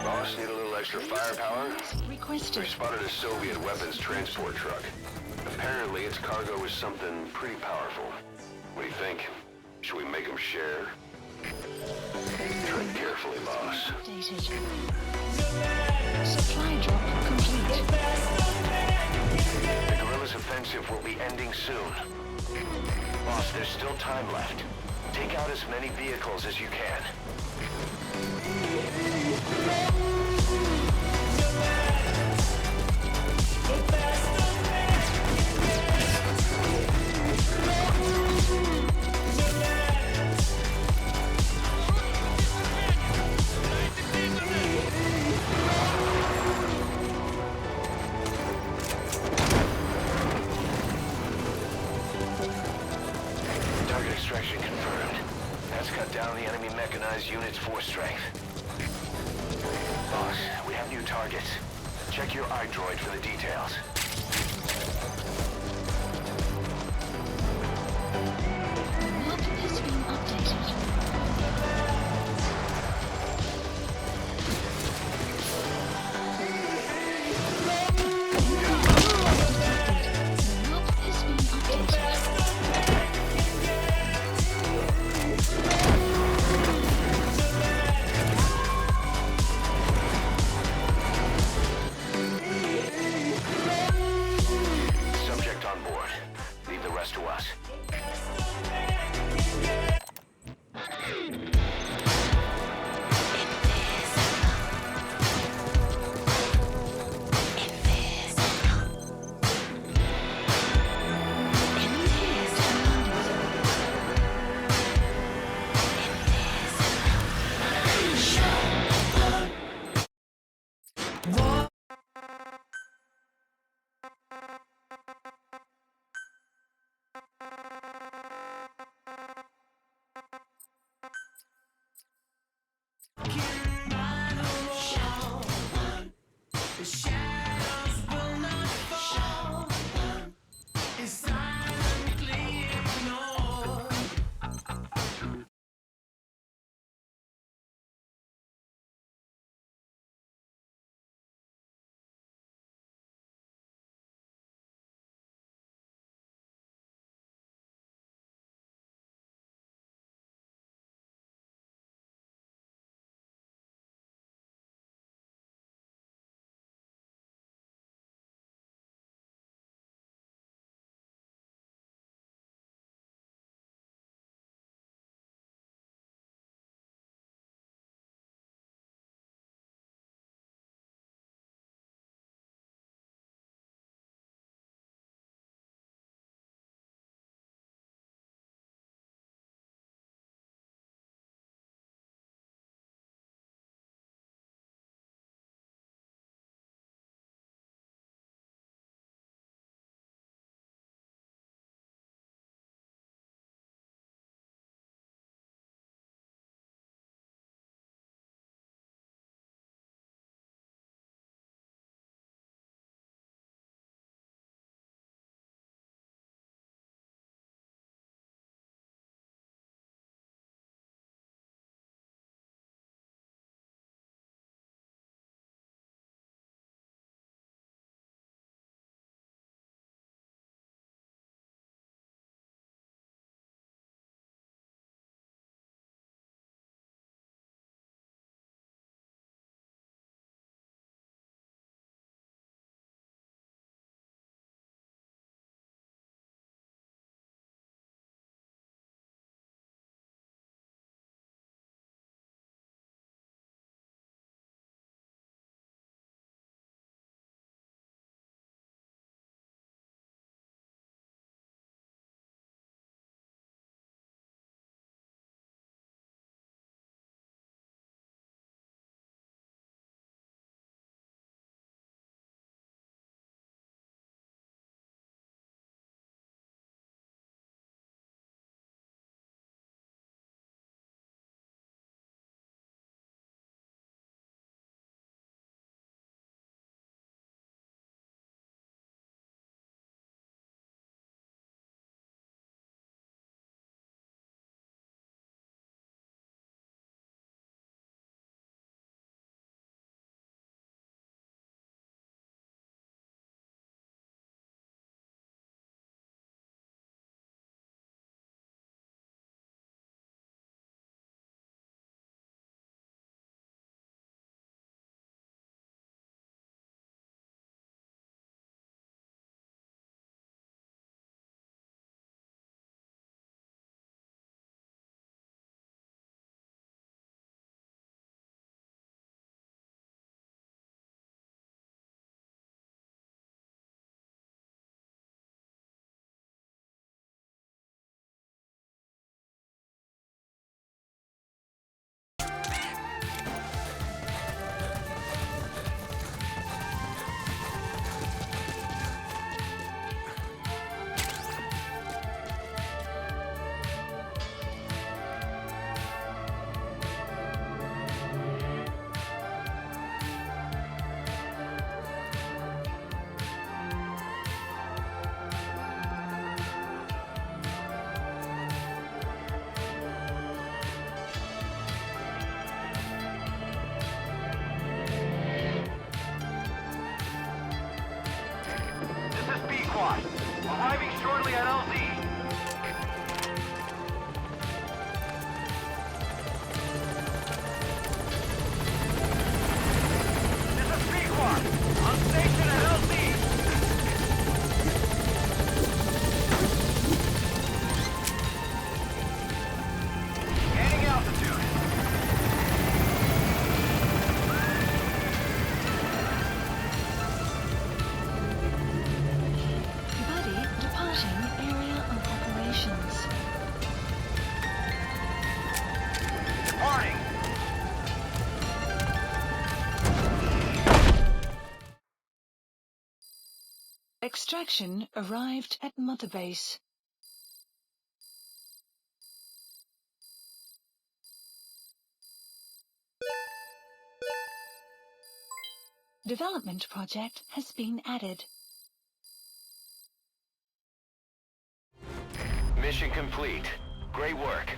Boss, need a little extra firepower? We Requested. spotted a Soviet weapons transport truck. Apparently, its cargo is something pretty powerful. What do you think? Should we make them share? Tread carefully, boss. Updated. Supply drop complete. The guerrillas' offensive will be ending soon. Boss, there's still time left. Take out as many vehicles as you can. Target extraction confirmed. That's cut down the enemy mechanized unit's force strength. Boss, we have new targets. Check your iDroid for the details. Map has been updated. The map has been updated. Subject on board. Leave the rest to us. Arriving shortly at LZ. This is Pequot. On station at LZ. Gaining altitude. Buddy departing area of operations. Departing. Extraction arrived at Mother Base. Development project has been added. Mission complete. Great work.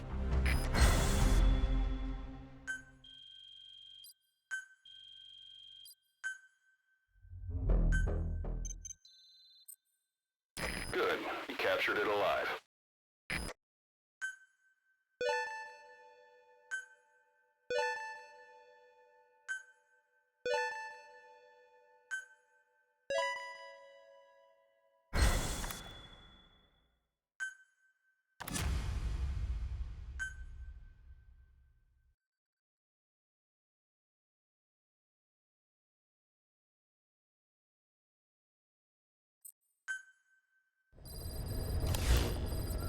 Good. You captured it alive.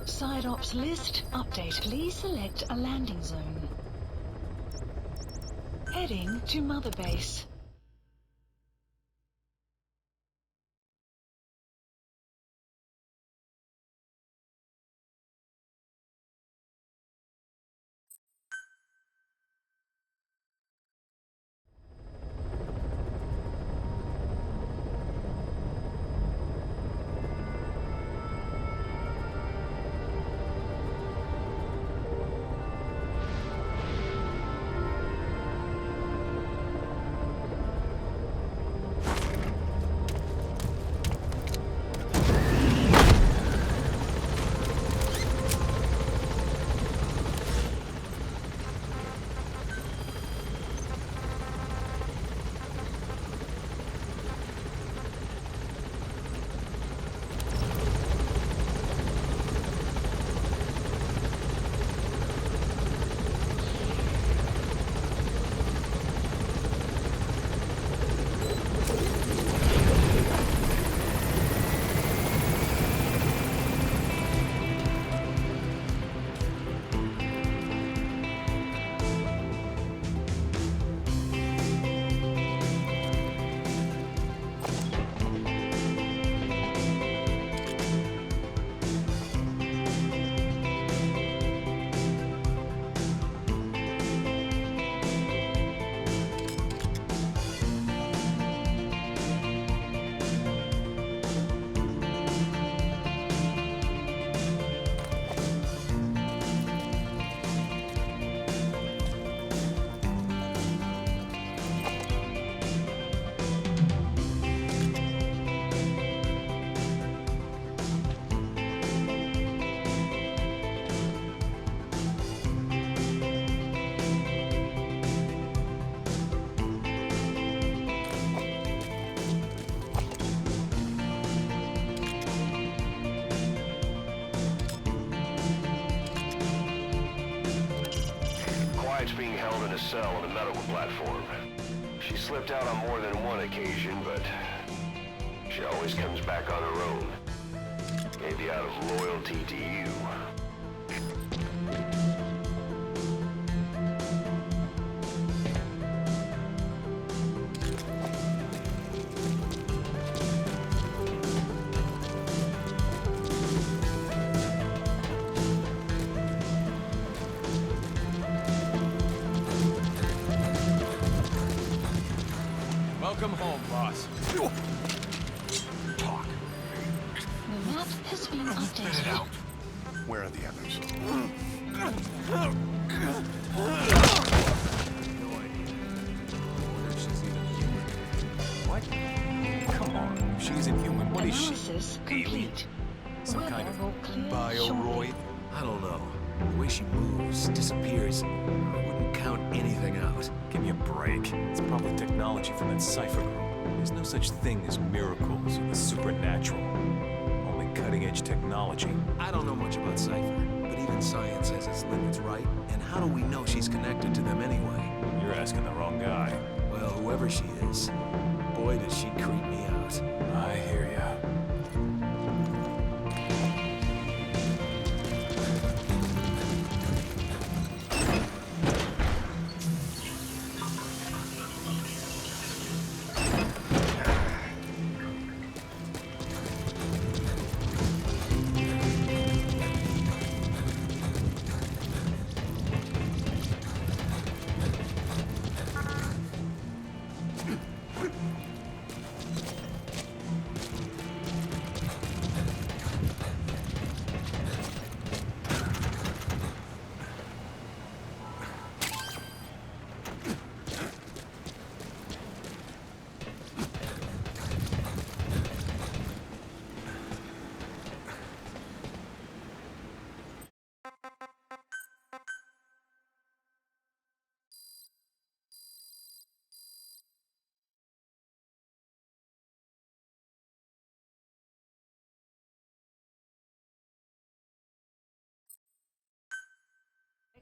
Side ops list update. Please select a landing zone. Heading to Mother Base. Being held in a cell on a medical platform. She slipped out on more than one occasion, but she always comes back on her own. Maybe out of loyalty to you. Welcome home, boss. Talk. The map has been updated. Where are the others? What? Come on. If she's inhuman, what is she? Analysis complete. Some Weather kind of will clear bioroid? I don't know. The way she moves, disappears, I wouldn't count anything out. Give me a break. It's probably technology from that Cypher group. There's no such thing as miracles or the supernatural. Only cutting-edge technology. I don't know much about Cypher, but even science has its limits, right? And how do we know she's connected to them anyway? You're asking the wrong guy. Well, whoever she is, boy does she creep me out. I hear ya.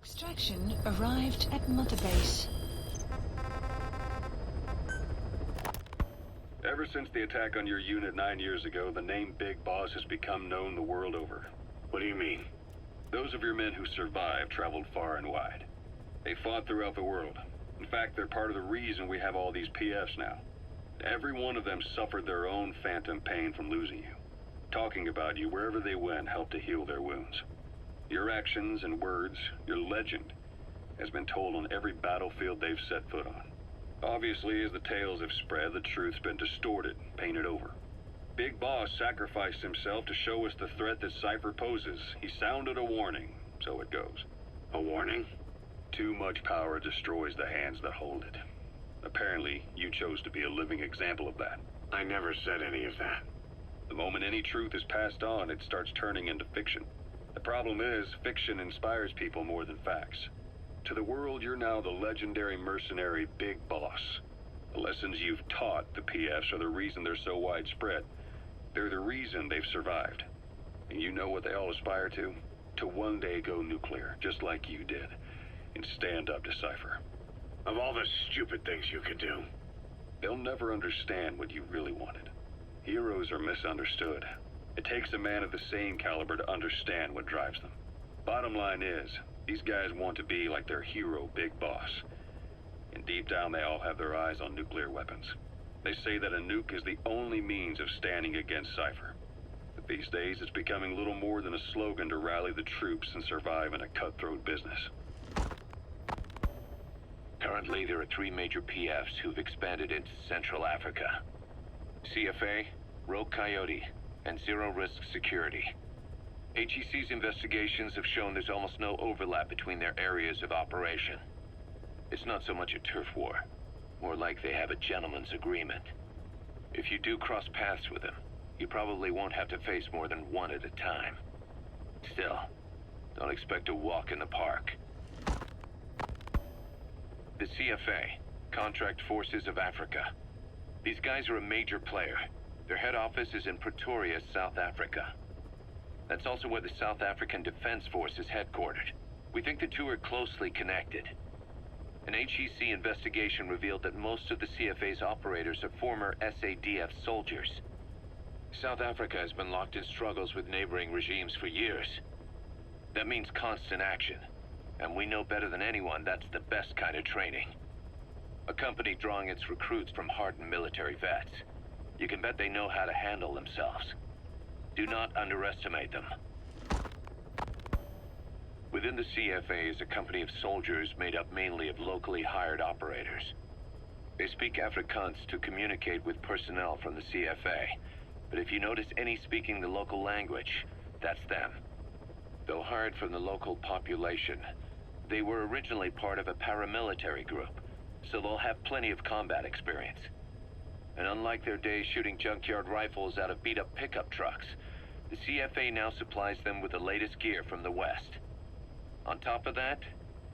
Extraction arrived at Mother Base. Ever since the attack on your unit 9 years ago, the name Big Boss has become known the world over. What do you mean? Those of your men who survived traveled far and wide. They fought throughout the world. In fact, they're part of the reason we have all these PFs now. Every one of them suffered their own phantom pain from losing you. Talking about you wherever they went helped to heal their wounds. Your actions and words, your legend, has been told on every battlefield they've set foot on. Obviously, as the tales have spread, the truth's been distorted, painted over. Big Boss sacrificed himself to show us the threat that Cypher poses. He sounded a warning, so it goes. A warning? Too much power destroys the hands that hold it. Apparently, you chose to be a living example of that. I never said any of that. The moment any truth is passed on, it starts turning into fiction. The problem is, fiction inspires people more than facts. To the world, you're now the legendary mercenary Big Boss. The lessons you've taught the PFs are the reason they're so widespread. They're the reason they've survived. And you know what they all aspire to? To one day go nuclear, just like you did, and stand up to Cypher. Of all the stupid things you could do. They'll never understand what you really wanted. Heroes are misunderstood. It takes a man of the same caliber to understand what drives them. Bottom line is, these guys want to be like their hero, Big Boss. And deep down, they all have their eyes on nuclear weapons. They say that a nuke is the only means of standing against Cypher. But these days, it's becoming little more than a slogan to rally the troops and survive in a cutthroat business. Currently, there are 3 major PFs who've expanded into Central Africa. CFA, Rogue Coyote, and Zero Risk Security. HEC's investigations have shown there's almost no overlap between their areas of operation. It's not so much a turf war, more like they have a gentleman's agreement. If you do cross paths with them, you probably won't have to face more than one at a time. Still, don't expect a walk in the park. The CFA, Contract Forces of Africa. These guys are a major player. Their head office is in Pretoria, South Africa. That's also where the South African Defense Force is headquartered. We think the two are closely connected. An HEC investigation revealed that most of the CFA's operators are former SADF soldiers. South Africa has been locked in struggles with neighboring regimes for years. That means constant action, and we know better than anyone that's the best kind of training. A company drawing its recruits from hardened military vets. You can bet they know how to handle themselves. Do not underestimate them. Within the CFA is a company of soldiers made up mainly of locally hired operators. They speak Afrikaans to communicate with personnel from the CFA, but if you notice any speaking the local language, that's them. Though hired from the local population, they were originally part of a paramilitary group, so they'll have plenty of combat experience. And unlike their days shooting junkyard rifles out of beat-up pickup trucks, The CFA now supplies them with the latest gear from the West. On top of that,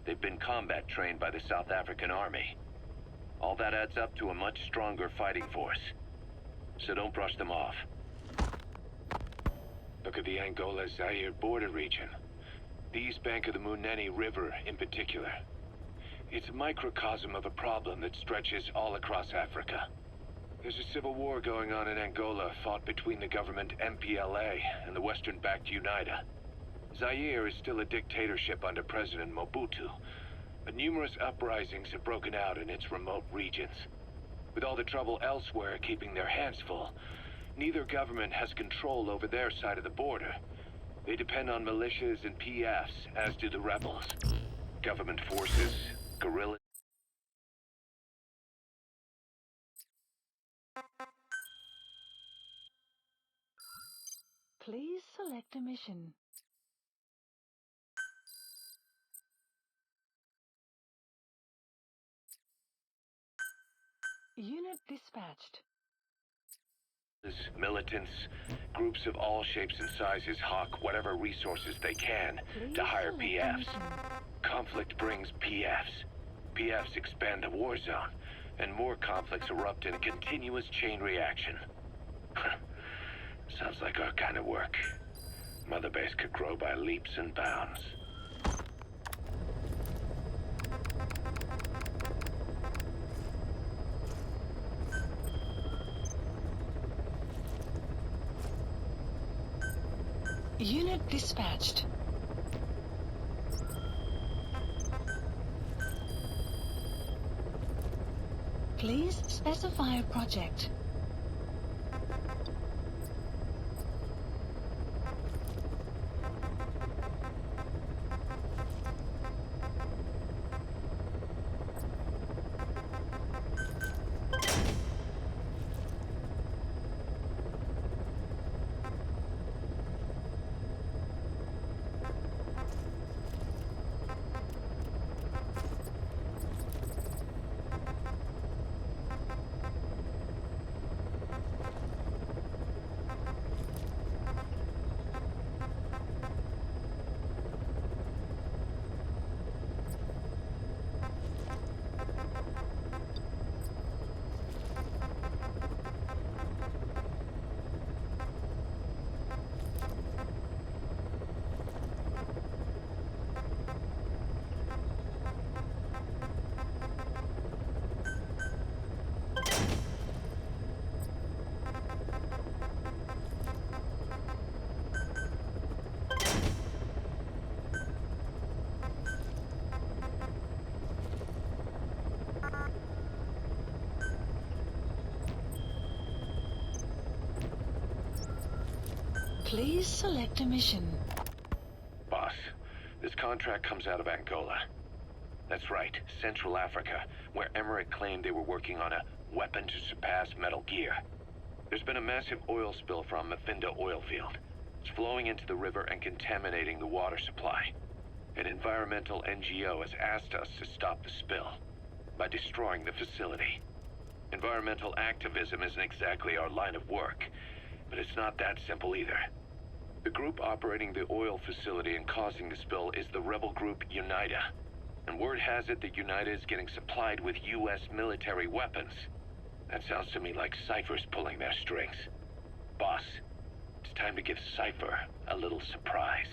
they've been combat trained by the South African Army. All that adds up to a much stronger fighting force. So don't brush them off. Look at the Angola-Zaire border region. The east bank of the Munene River in particular. It's a microcosm of a problem that stretches all across Africa. There's a civil war going on in Angola, fought between the government MPLA and the Western-backed UNITA. Zaire is still a dictatorship under President Mobutu, but numerous uprisings have broken out in its remote regions. With all the trouble elsewhere keeping their hands full, neither government has control over their side of the border. They depend on militias and PFs, as do the rebels. Government forces, guerrillas. Please select a mission. Unit dispatched. Militants, groups of all shapes and sizes hawk whatever resources they can to hire PFs. Conflict brings PFs. PFs expand the war zone, and more conflicts erupt in a continuous chain reaction. Sounds like our kind of work. Mother Base could grow by leaps and bounds. Unit dispatched. Please specify a project. Please select a mission. Boss, this contract comes out of Angola. That's right, Central Africa, where Emmerich claimed they were working on a weapon to surpass Metal Gear. There's been a massive oil spill from Mafinda oil field. It's flowing into the river and contaminating the water supply. An environmental NGO has asked us to stop the spill by destroying the facility. Environmental activism isn't exactly our line of work, but it's not that simple either. The group operating the oil facility and causing the spill is the rebel group UNITA. And word has it that UNITA is getting supplied with U.S. military weapons. That sounds to me like Cypher's pulling their strings. Boss, it's time to give Cypher a little surprise.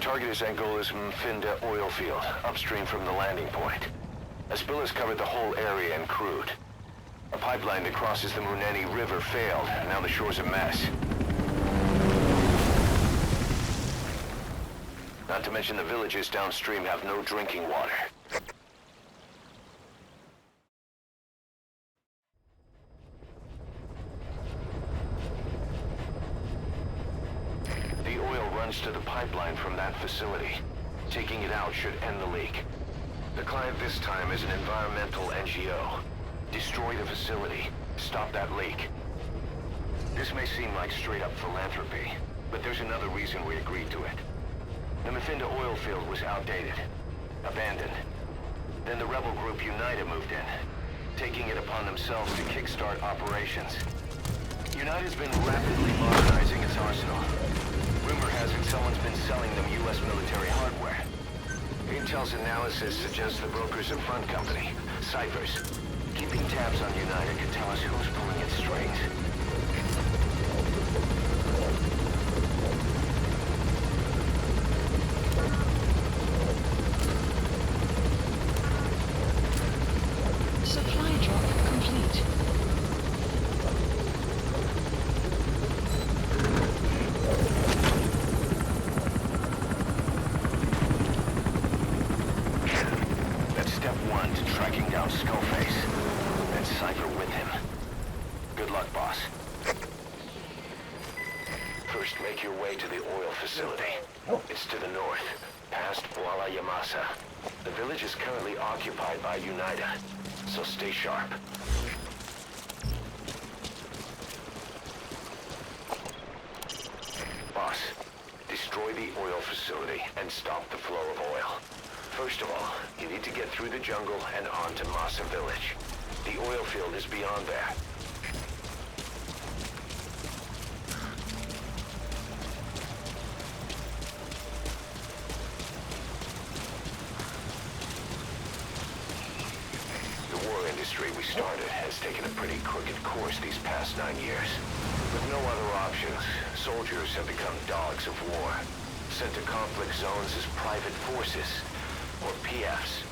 target is Angolas Mfinda oil field, upstream from the landing point. A spill has covered the whole area and crude. A pipeline that crosses the Muneni River failed. Now the shore's a mess. Not to mention the villages downstream have no drinking water. The oil runs to the pipeline from that facility. Taking it out should end the leak. The client this time is an environmental NGO. Destroy the facility. Stop that leak. This may seem like straight-up philanthropy, but there's another reason we agreed to it. The Mfinda oil field was outdated, abandoned. Then the rebel group UNITA moved in, taking it upon themselves to kickstart operations. UNITA's been rapidly modernizing its arsenal. Rumor has it someone's been selling them U.S. military hardware. Intel's analysis suggests the broker's a front company, Cyphers. Keeping tabs on UNITA can tell us who's pulling its strings. Supply drop complete. That's step one to tracking down Skullface. And Cypher with him. Good luck, boss. First, make your way to the oil facility. It's to the north, past Bwala Yamasa. The village is currently occupied by UNITA, so stay sharp. Boss, destroy the oil facility and stop the flow of oil. First of all, you need to get through the jungle and onto Masa Village. The oil field is beyond there. The war industry we started has taken a pretty crooked course these past 9 years. With no other options, soldiers have become dogs of war, sent to conflict zones as private forces, or PFs.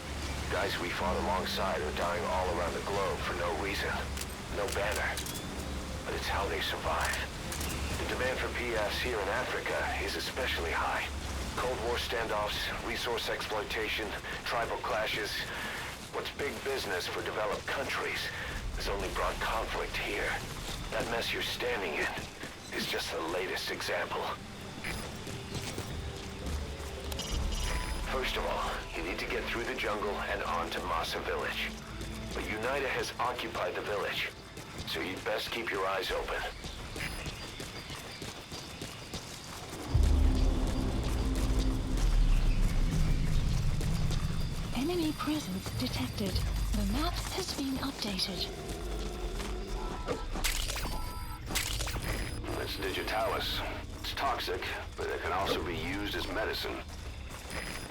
Guys we fought alongside are dying all around the globe for no reason. No banner. But it's how they survive. The demand for PFs here in Africa is especially high. Cold War standoffs, resource exploitation, tribal clashes. What's big business for developed countries has only brought conflict here. That mess you're standing in is just the latest example. First of all, you need to get through the jungle and onto Masa Village. But UNITA has occupied the village, so you'd best keep your eyes open. Enemy presence detected. The map has been updated. It's Digitalis. It's toxic, but it can also be used as medicine.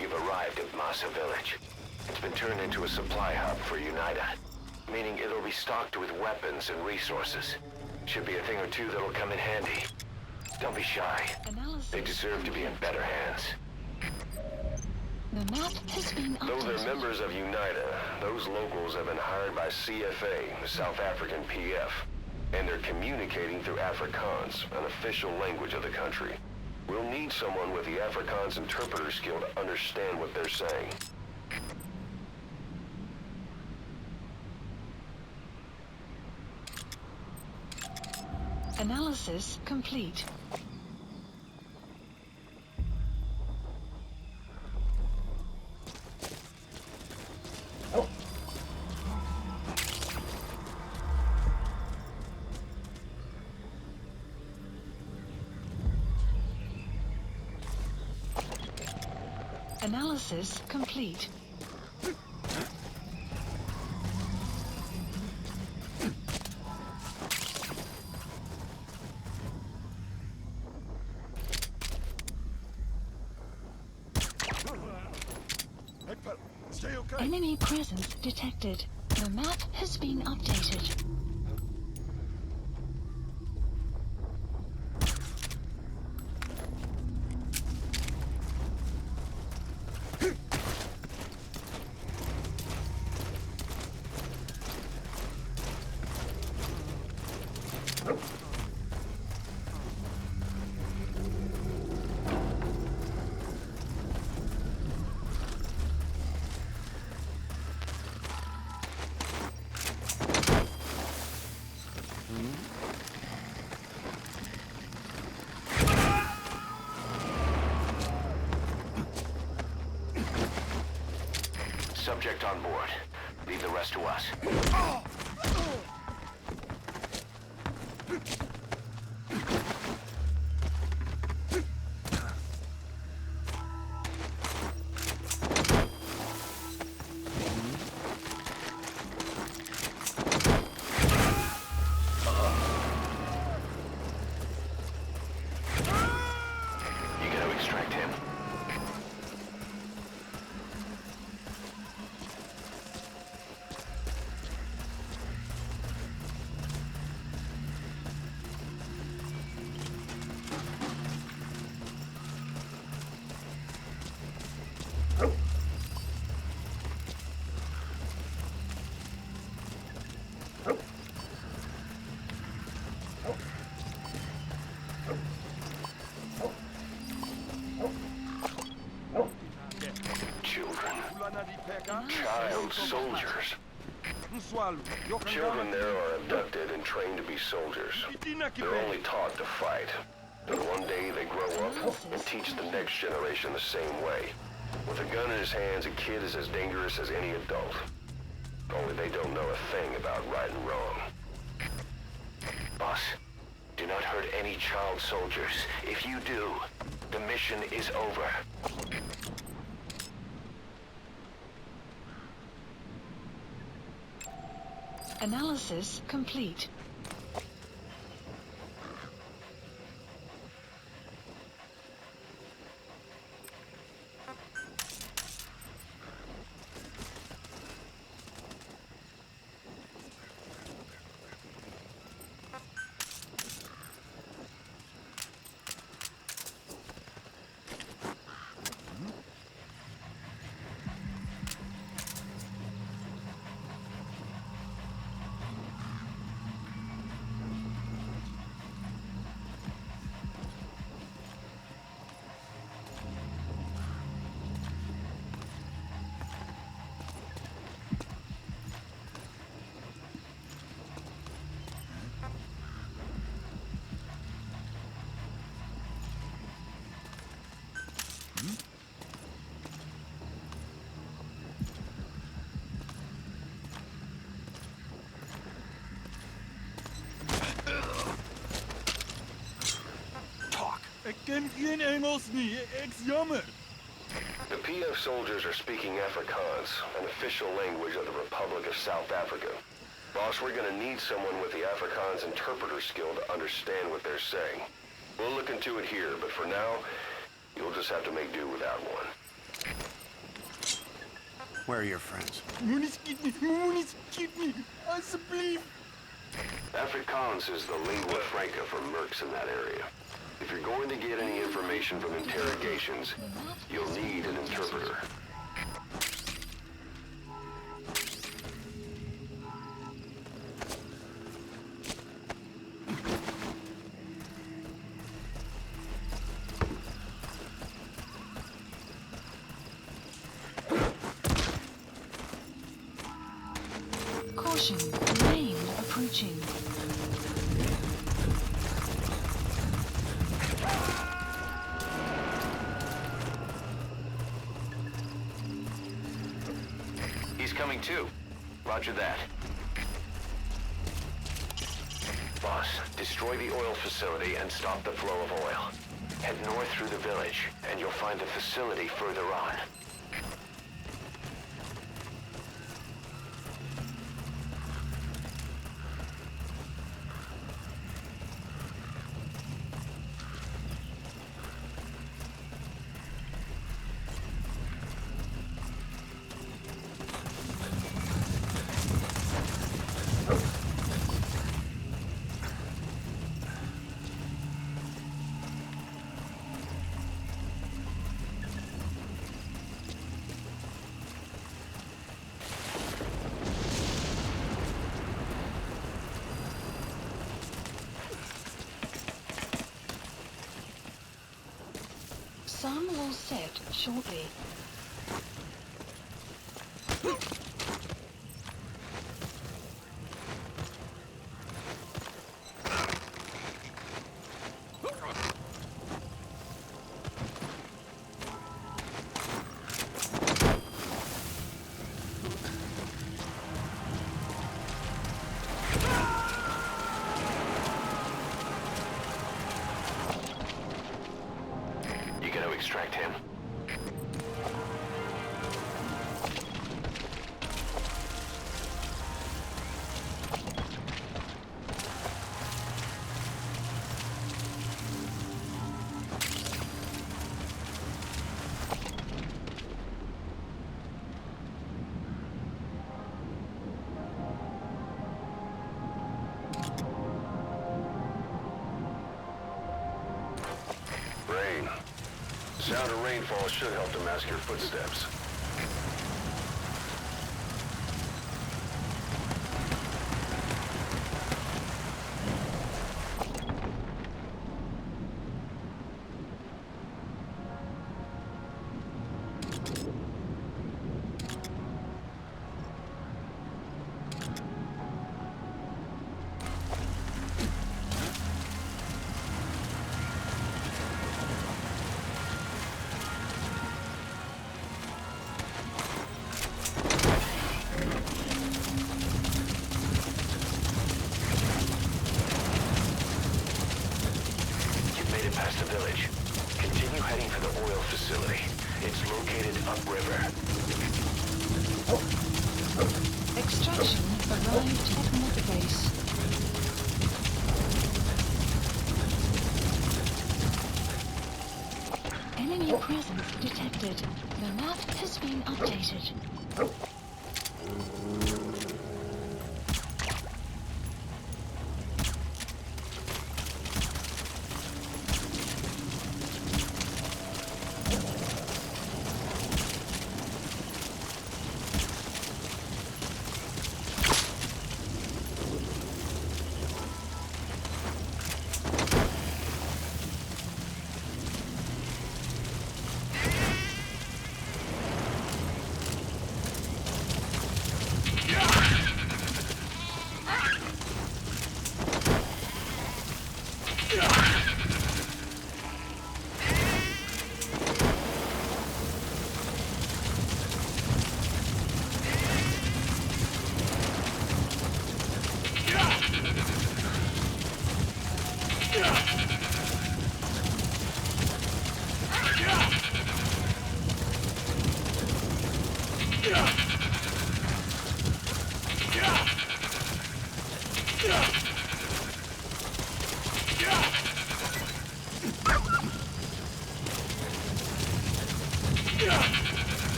You've arrived at Masa Village. It's been turned into a supply hub for UNITA, meaning it'll be stocked with weapons and resources. Should be a thing or two that'll come in handy. Don't be shy. They deserve to be in better hands. The map has been updated. Though they're members of UNITA, those locals have been hired by CFA, the South African PF, and they're communicating through Afrikaans, an official language of the country. We'll need someone with the Afrikaans interpreter skill to understand what they're saying. Analysis complete. Analysis complete. Enemy presence detected. The map has been updated. Subject on board. Leave the rest to us. You gotta extract him. Child soldiers. Children there are abducted and trained to be soldiers. They're only taught to fight. But one day they grow up and teach the next generation the same way. With a gun in his hands, a kid is as dangerous as any adult. Only they don't know a thing about right and wrong. Boss, do not hurt any child soldiers. If you do, the mission is over. Analysis complete. The PF soldiers are speaking Afrikaans, an official language of the Republic of South Africa. Boss, we're gonna need someone with the Afrikaans interpreter skill to understand what they're saying. We'll look into it here, but for now, you'll just have to make do without one. Where are your friends? Afrikaans is the lingua franca for mercs in that area. If you're going to get any information from interrogations, you'll need an interpreter. Caution, rain approaching. He's coming too. Roger that. Boss, destroy the oil facility and stop the flow of oil. Head north through the village, and you'll find the facility further on. Sun will set shortly. extract him. Rain. Sound of rainfall should help to mask your footsteps. Past the village. Continue heading for the oil facility. It's located upriver. Extraction arrived at Mother Base. Enemy presence detected. The map has been updated.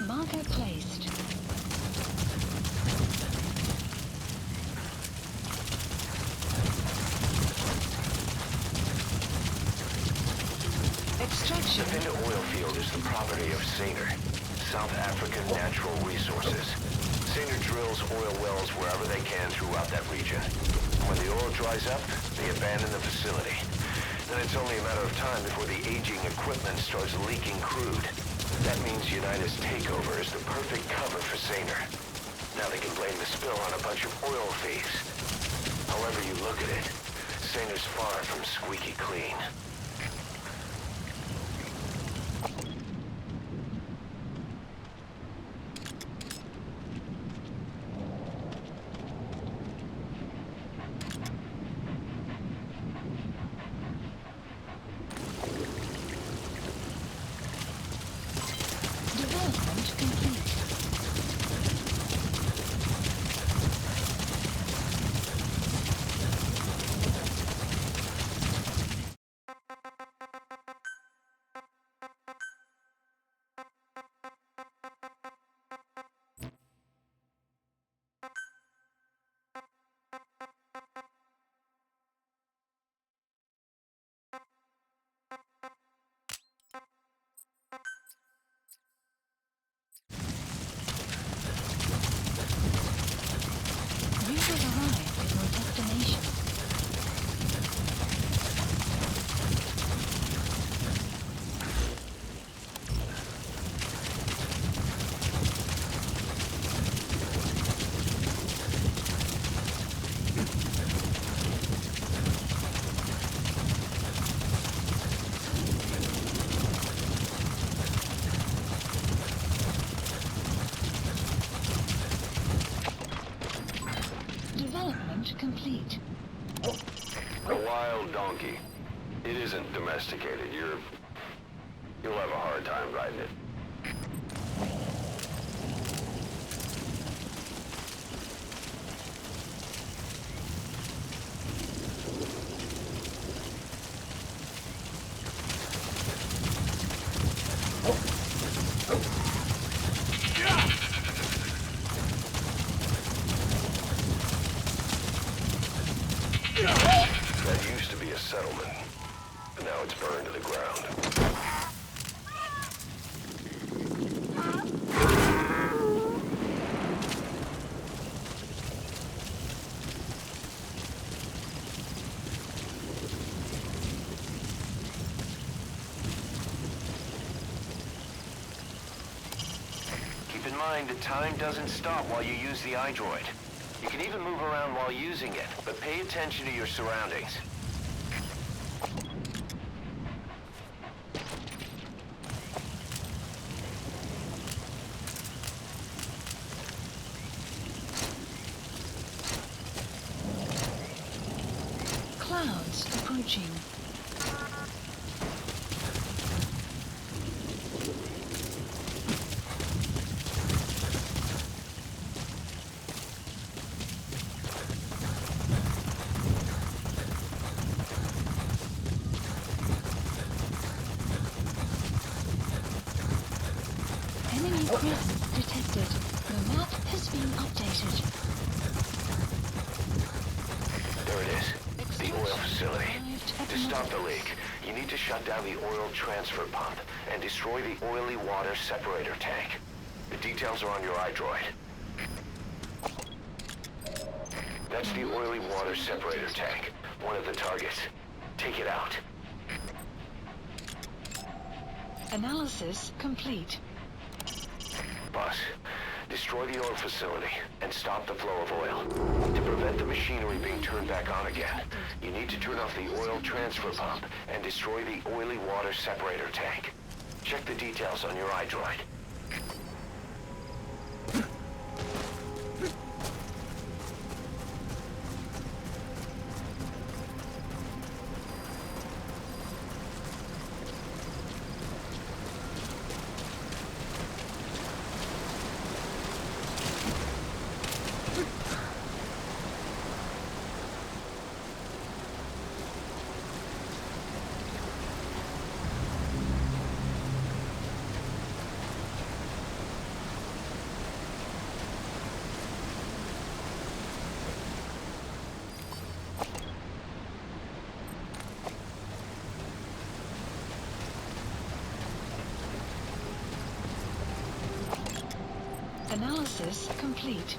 Marker placed. Extraction. The Vinda oil field is the property of Saner, South African Natural Resources. Saner drills oil wells wherever they can throughout that region. When the oil dries up, they abandon the facility. Then it's only a matter of time before the aging equipment starts leaking crude. That means Unitas takeover is the perfect cover for Saner. Now they can blame the spill on a bunch of oil thieves. However you look at it, Saner's far from squeaky clean. Development complete. wild donkey. It isn't domesticated. You'll have a hard time riding it. That used to be a settlement. Now it's burned to the ground. Keep in mind that time doesn't stop while you use the iDroid. You can even move around while using it, but pay attention to your surroundings. Clouds approaching. Enemy presence detected. The map has been updated. There it is. The oil facility. To stop the leak, you need to shut down the oil transfer pump and destroy the oily water separator tank. The details are on your iDroid. That's the oily water separator tank. One of the targets. Take it out. Analysis complete. Boss, destroy the oil facility and stop the flow of oil. To prevent the machinery being turned back on again, you need to turn off the oil transfer pump and destroy the oily water separator tank. Check the details on your iDroid. Analysis complete.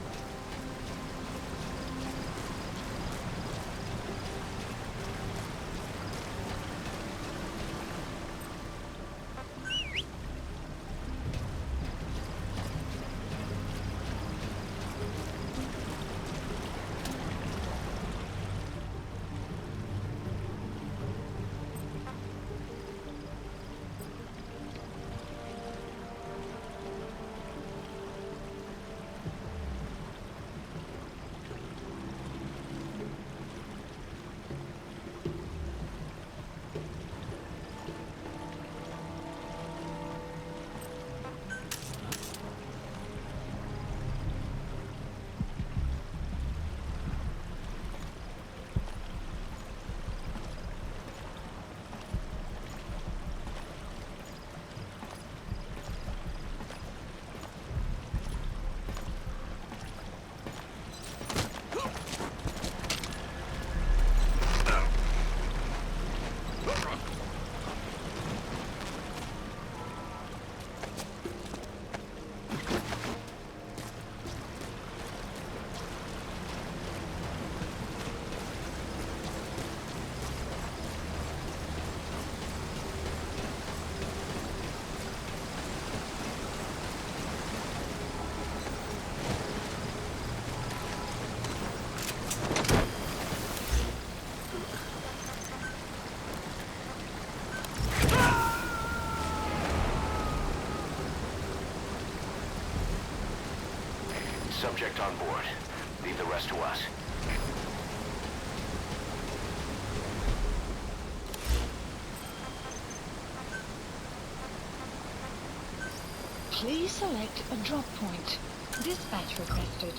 Subject on board. Leave the rest to us. Please select a drop point. Dispatch requested.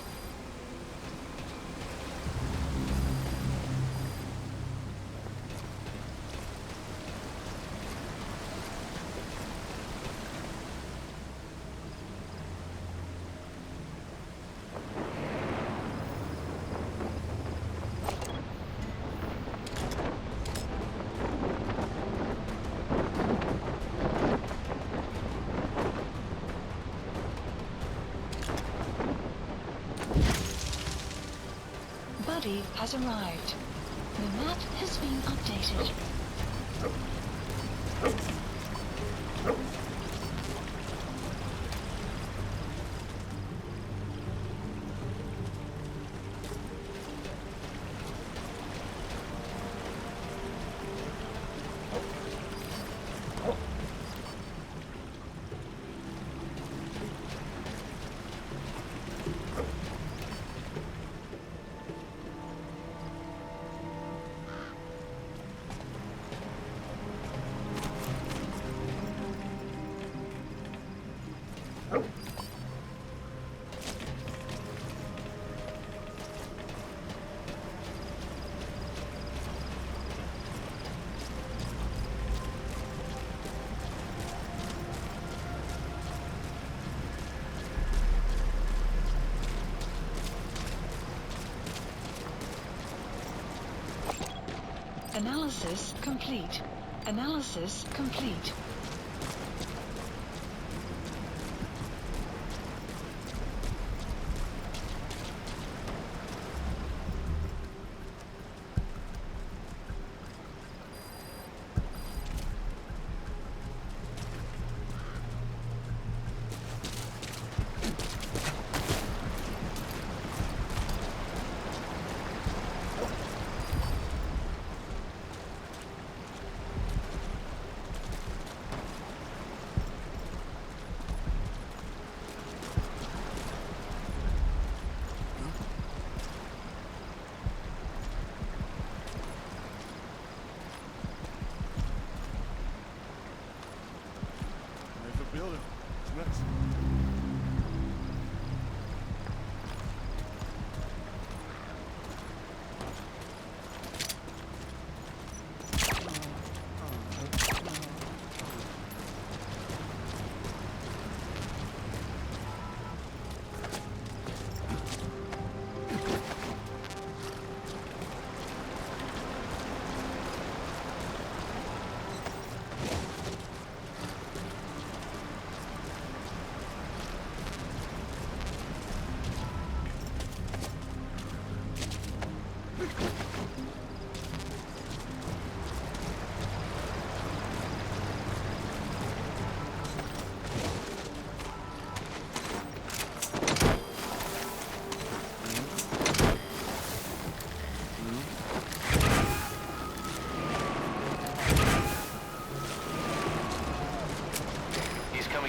Buddy has arrived. The map has been updated. Analysis complete. Analysis complete. Building. Nuts.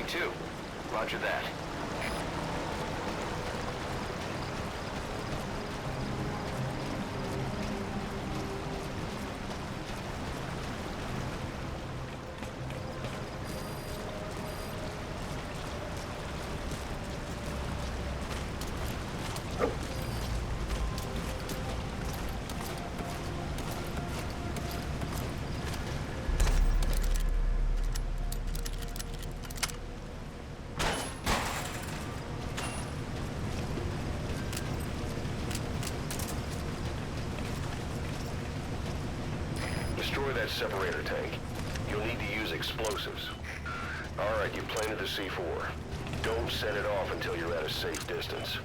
Too. Roger that. Destroy that separator tank. You'll need to use explosives. Alright, you planted the C4. Don't set it off until you're at a safe distance.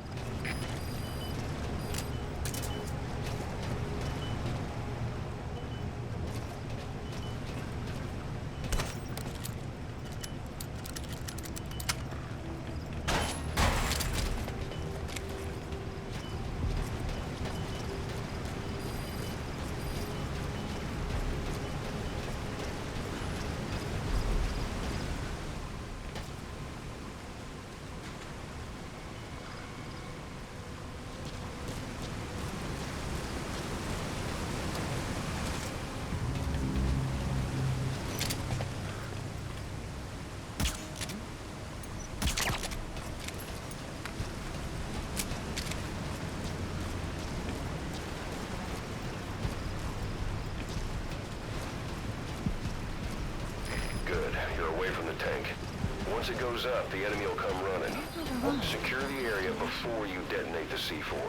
from the tank. Once it goes up, the enemy will come running. Secure the area before you detonate the C4.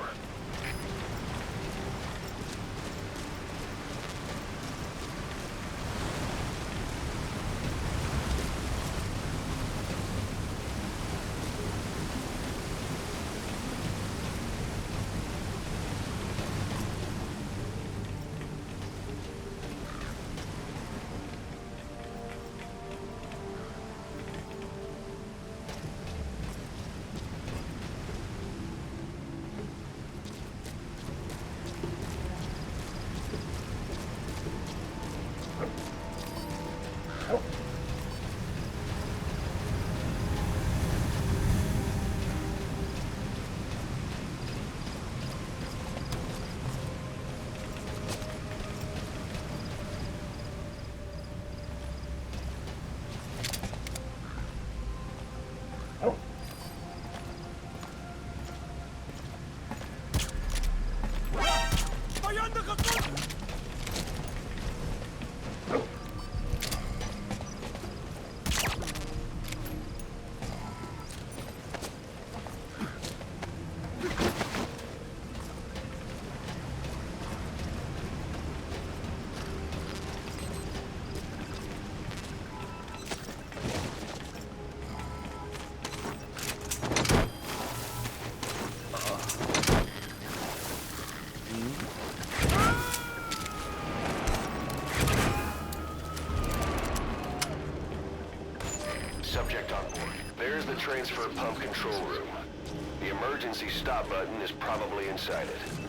Subject on board. There's the transfer pump control room. The emergency stop button is probably inside it.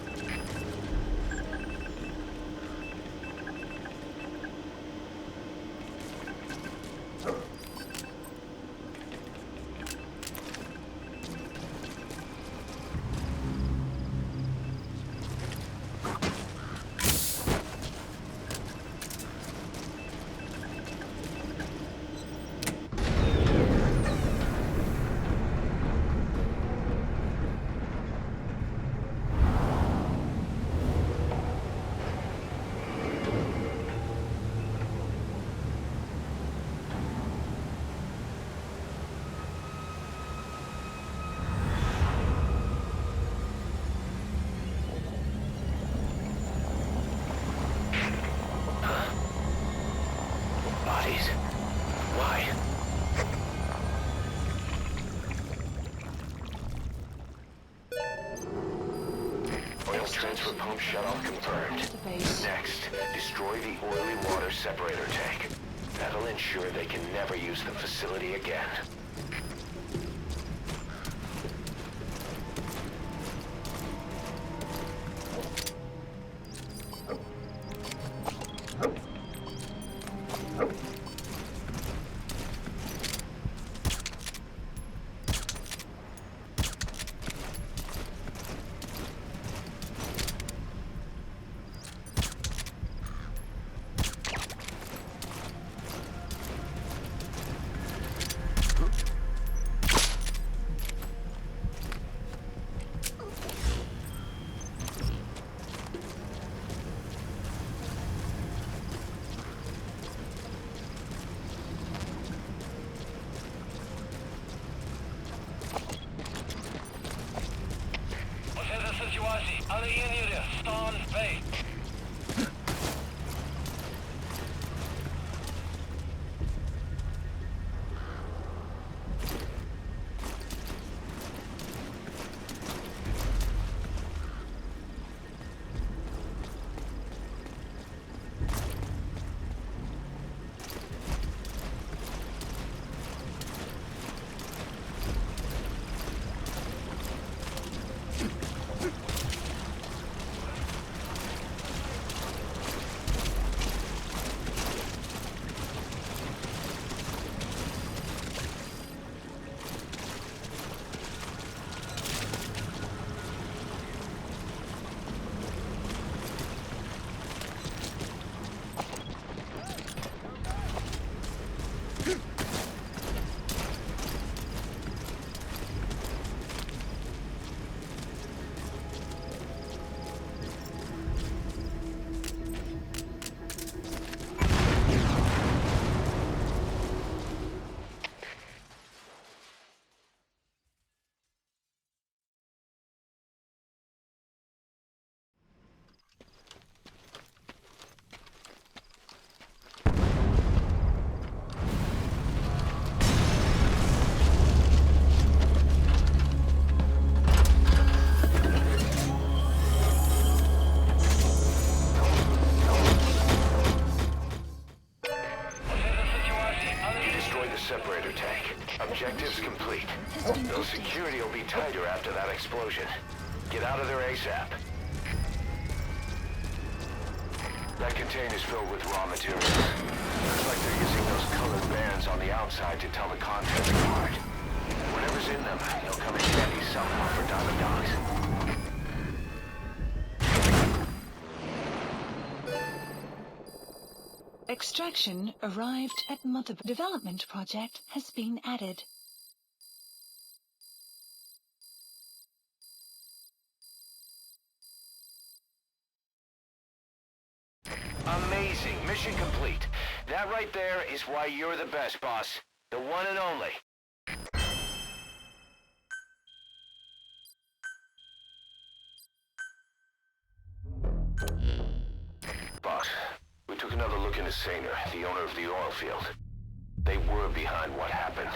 Why? Oil transfer pump shutoff confirmed. Next, destroy the oily water separator tank. That'll ensure they can never use the facility again. Objectives complete. Has been Though updated. security will be tighter after that explosion. Get out of there ASAP. That container's filled with raw materials. Looks like they're using those colored bands on the outside to tell the contents apart. Whatever's in them, they'll come in handy somehow for Diamond Dogs. Extraction arrived at Mother. Development project has been added. Amazing. Mission complete. That right there is why you're the best, boss. The one and only. Boss, we took another look into Saner, the owner of the oil field. They were behind what happened.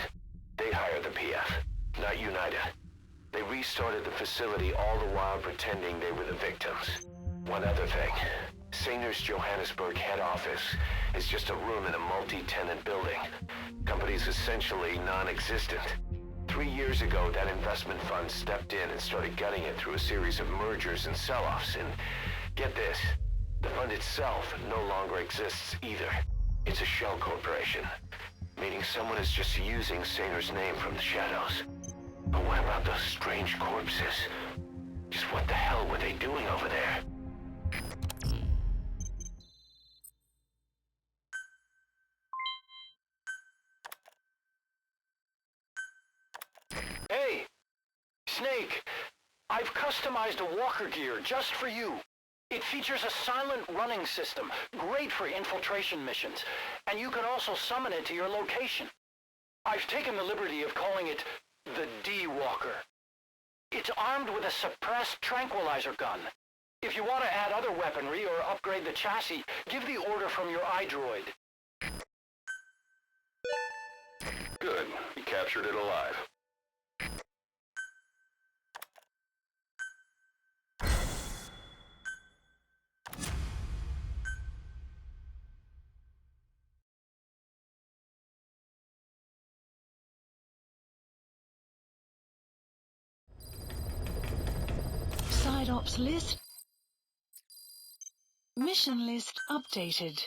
They hired the PF, not United. They restarted the facility all the while pretending they were the victims. One other thing. Saner's Johannesburg head office is just a room in a multi-tenant building. Company's essentially non-existent. 3 years ago, that investment fund stepped in and started gutting it through a series of mergers and sell-offs. And get this, the fund itself no longer exists either. It's a shell corporation, meaning someone is just using Saner's name from the shadows. But what about those strange corpses? Just what the hell were they doing over there? Hey, Snake, I've customized a walker gear just for you. It features a silent running system, great for infiltration missions, and you can also summon it to your location. I've taken the liberty of calling it the D-Walker. It's armed with a suppressed tranquilizer gun. If you want to add other weaponry or upgrade the chassis, give the order from your iDroid. Good. You captured it alive. Side ops list. Mission list updated.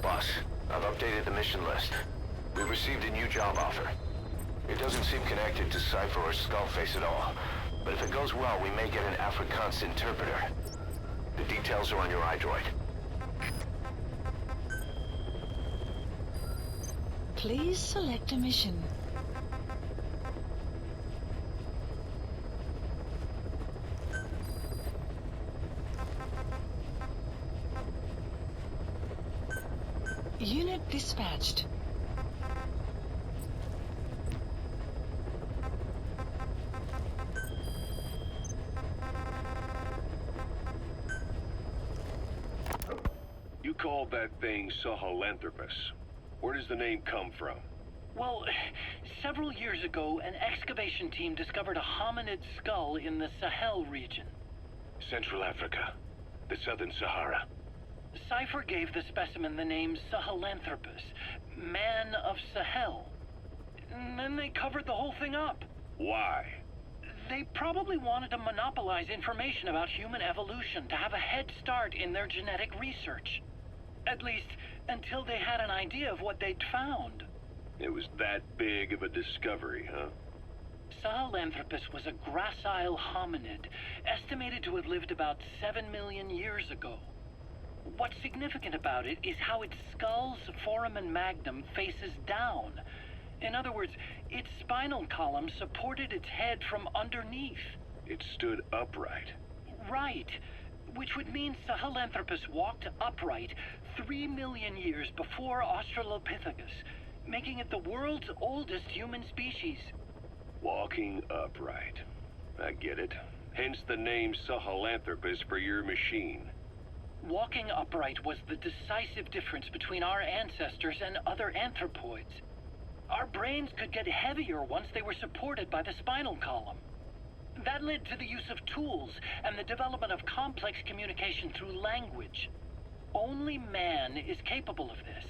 Boss, I've updated the mission list. We received a new job offer. It doesn't seem connected to Cypher or Skullface at all, but if it goes well, we may get an Afrikaans interpreter. The details are on your iDroid. Please select a mission. Unit dispatched. You called that thing Sahelanthropus. Where does the name come from? Well, several years ago, an excavation team discovered a hominid skull in the Sahel region. Central Africa. The Southern Sahara. Cypher gave the specimen the name Sahelanthropus, Man of Sahel. And then they covered the whole thing up. Why? They probably wanted to monopolize information about human evolution to have a head start in their genetic research. At least, until they had an idea of what they'd found. It was that big of a discovery, huh? Sahelanthropus was a gracile hominid, estimated to have lived about 7 million years ago. What's significant about it is how its skull's foramen magnum faces down. In other words, its spinal column supported its head from underneath. It stood upright. Right. Which would mean Sahelanthropus walked upright 3 million years before Australopithecus, making it the world's oldest human species. Walking upright. I get it. Hence the name Sahelanthropus for your machine. Walking upright was the decisive difference between our ancestors and other anthropoids. Our brains could get heavier once they were supported by the spinal column. That led to the use of tools and the development of complex communication through language. Only man is capable of this.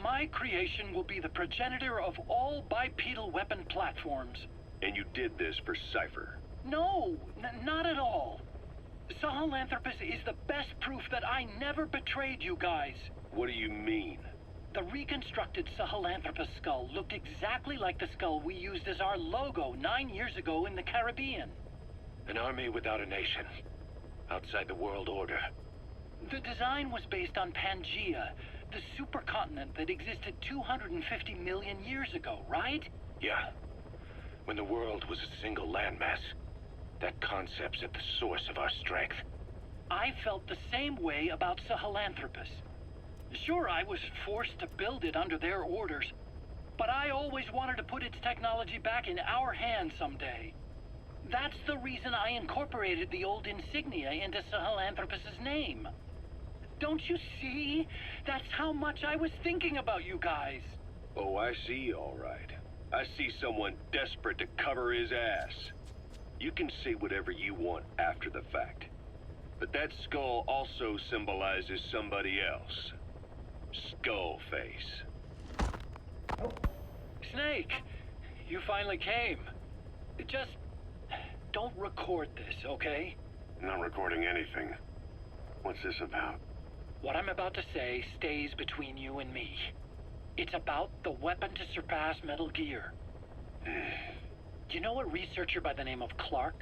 My creation will be the progenitor of all bipedal weapon platforms. And you did this for Cypher. No, not at all. Sahelanthropus is the best proof that I never betrayed you guys. What do you mean? The reconstructed Sahelanthropus skull looked exactly like the skull we used as our logo 9 years ago in the Caribbean. An army without a nation. Outside the world order. The design was based on Pangaea, the supercontinent that existed 250 million years ago, right? Yeah. When the world was a single landmass. That concept's at the source of our strength. I felt the same way about Sahelanthropus. Sure, I was forced to build it under their orders, but I always wanted to put its technology back in our hands someday. That's the reason I incorporated the old insignia into Sahelanthropus's name. Don't you see? That's how much I was thinking about you guys. Oh, I see, all right. I see someone desperate to cover his ass. You can say whatever you want after the fact. But that skull also symbolizes somebody else. Skullface. Snake, you finally came. Just don't record this, okay? Not recording anything. What's this about? What I'm about to say stays between you and me. It's about the weapon to surpass Metal Gear. Do you know a researcher by the name of Clark?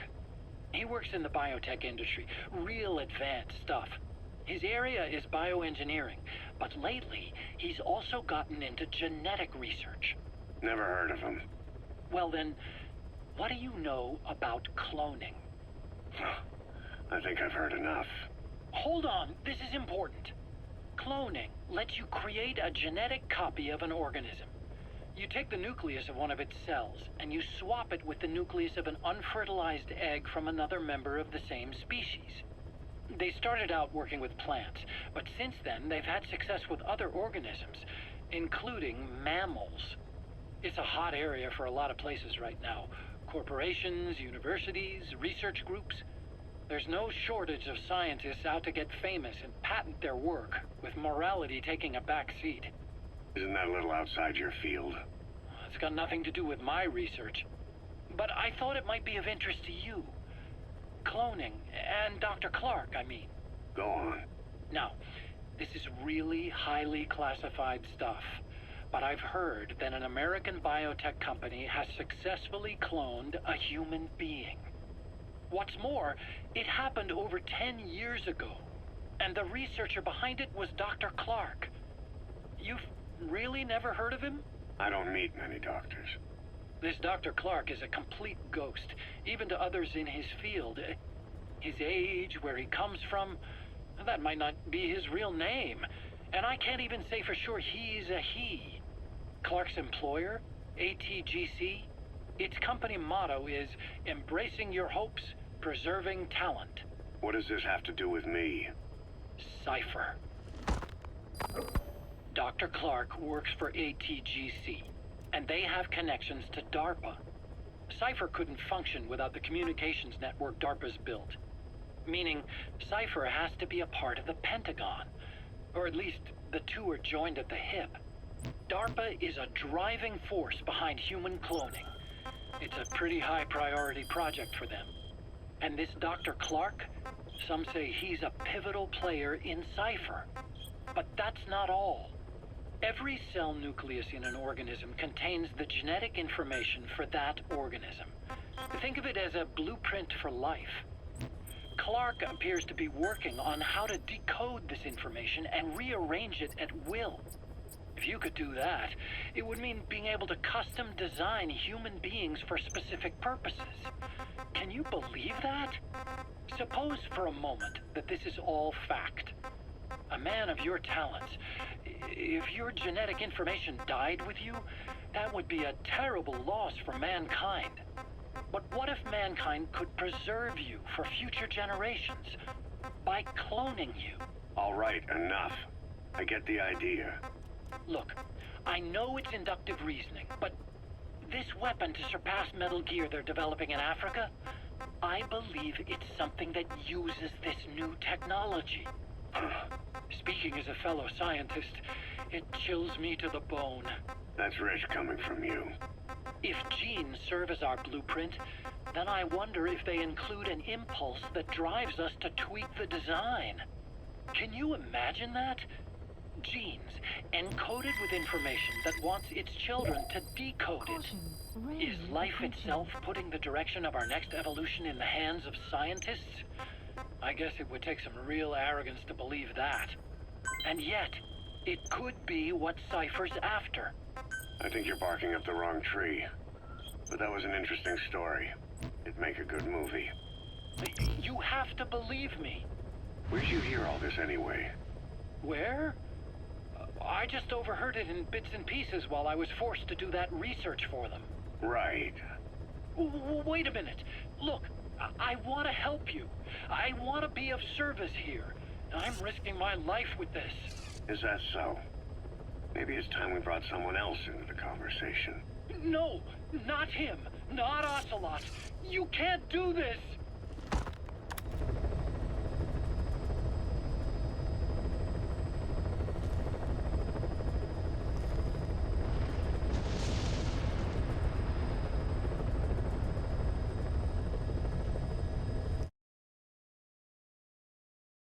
He works in the biotech industry, real advanced stuff. His area is bioengineering, but lately he's also gotten into genetic research. Never heard of him. Well then, what do you know about cloning? I think I've heard enough. Hold on, this is important. Cloning lets you create a genetic copy of an organism. You take the nucleus of one of its cells, and you swap it with the nucleus of an unfertilized egg from another member of the same species. They started out working with plants, but since then they've had success with other organisms, including mammals. It's a hot area for a lot of places right now. Corporations, universities, research groups. There's no shortage of scientists out to get famous and patent their work, with morality taking a back seat. Isn't that a little outside your field? It's got nothing to do with my research. But I thought it might be of interest to you. Cloning, and Dr. Clark, I mean. Go on. Now, this is really highly classified stuff, but I've heard that an American biotech company has successfully cloned a human being. What's more, it happened over 10 years ago, and the researcher behind it was Dr. Clark. You've really never heard of him? I don't meet many doctors. This Dr. Clark is a complete ghost, even to others in his field. His age, where he comes from, that might not be his real name. And I can't even say for sure he's a he. Clark's employer, ATGC, its company motto is embracing your hopes, preserving talent. What does this have to do with me? Cypher. Dr. Clark works for ATGC, and they have connections to DARPA. Cypher couldn't function without the communications network DARPA's built. Meaning, Cypher has to be a part of the Pentagon. Or at least, the two are joined at the hip. DARPA is a driving force behind human cloning. It's a pretty high priority project for them. And this Dr. Clark, some say he's a pivotal player in Cypher. But that's not all. Every cell nucleus in an organism contains the genetic information for that organism. Think of it as a blueprint for life. Clark appears to be working on how to decode this information and rearrange it at will. If you could do that, it would mean being able to custom design human beings for specific purposes. Can you believe that? Suppose for a moment that this is all fact. A man of your talents, if your genetic information died with you, that would be a terrible loss for mankind. But what if mankind could preserve you for future generations by cloning you? All right, enough. I get the idea. Look, I know it's inductive reasoning, but this weapon to surpass Metal Gear they're developing in Africa, I believe it's something that uses this new technology. Speaking as a fellow scientist, It chills me to the bone. That's rich coming from you. If genes serve as our blueprint, then I wonder if they include an impulse that drives us to tweak the design. Can you imagine that? Genes, encoded with information that wants its children to decode it. Is life itself putting the direction of our next evolution in the hands of scientists? I guess it would take some real arrogance to believe that. And yet, it could be what Cypher's after. I think you're barking up the wrong tree. But that was an interesting story. It'd make a good movie. You have to believe me. Where'd you hear all this anyway? Where? I just overheard it in bits and pieces while I was forced to do that research for them. Right. Wait a minute. Look, I want to help you. I want to be of service here. I'm risking my life with this. Is that so? Maybe it's time we brought someone else into the conversation. No, not him. Not Ocelot. You can't do this.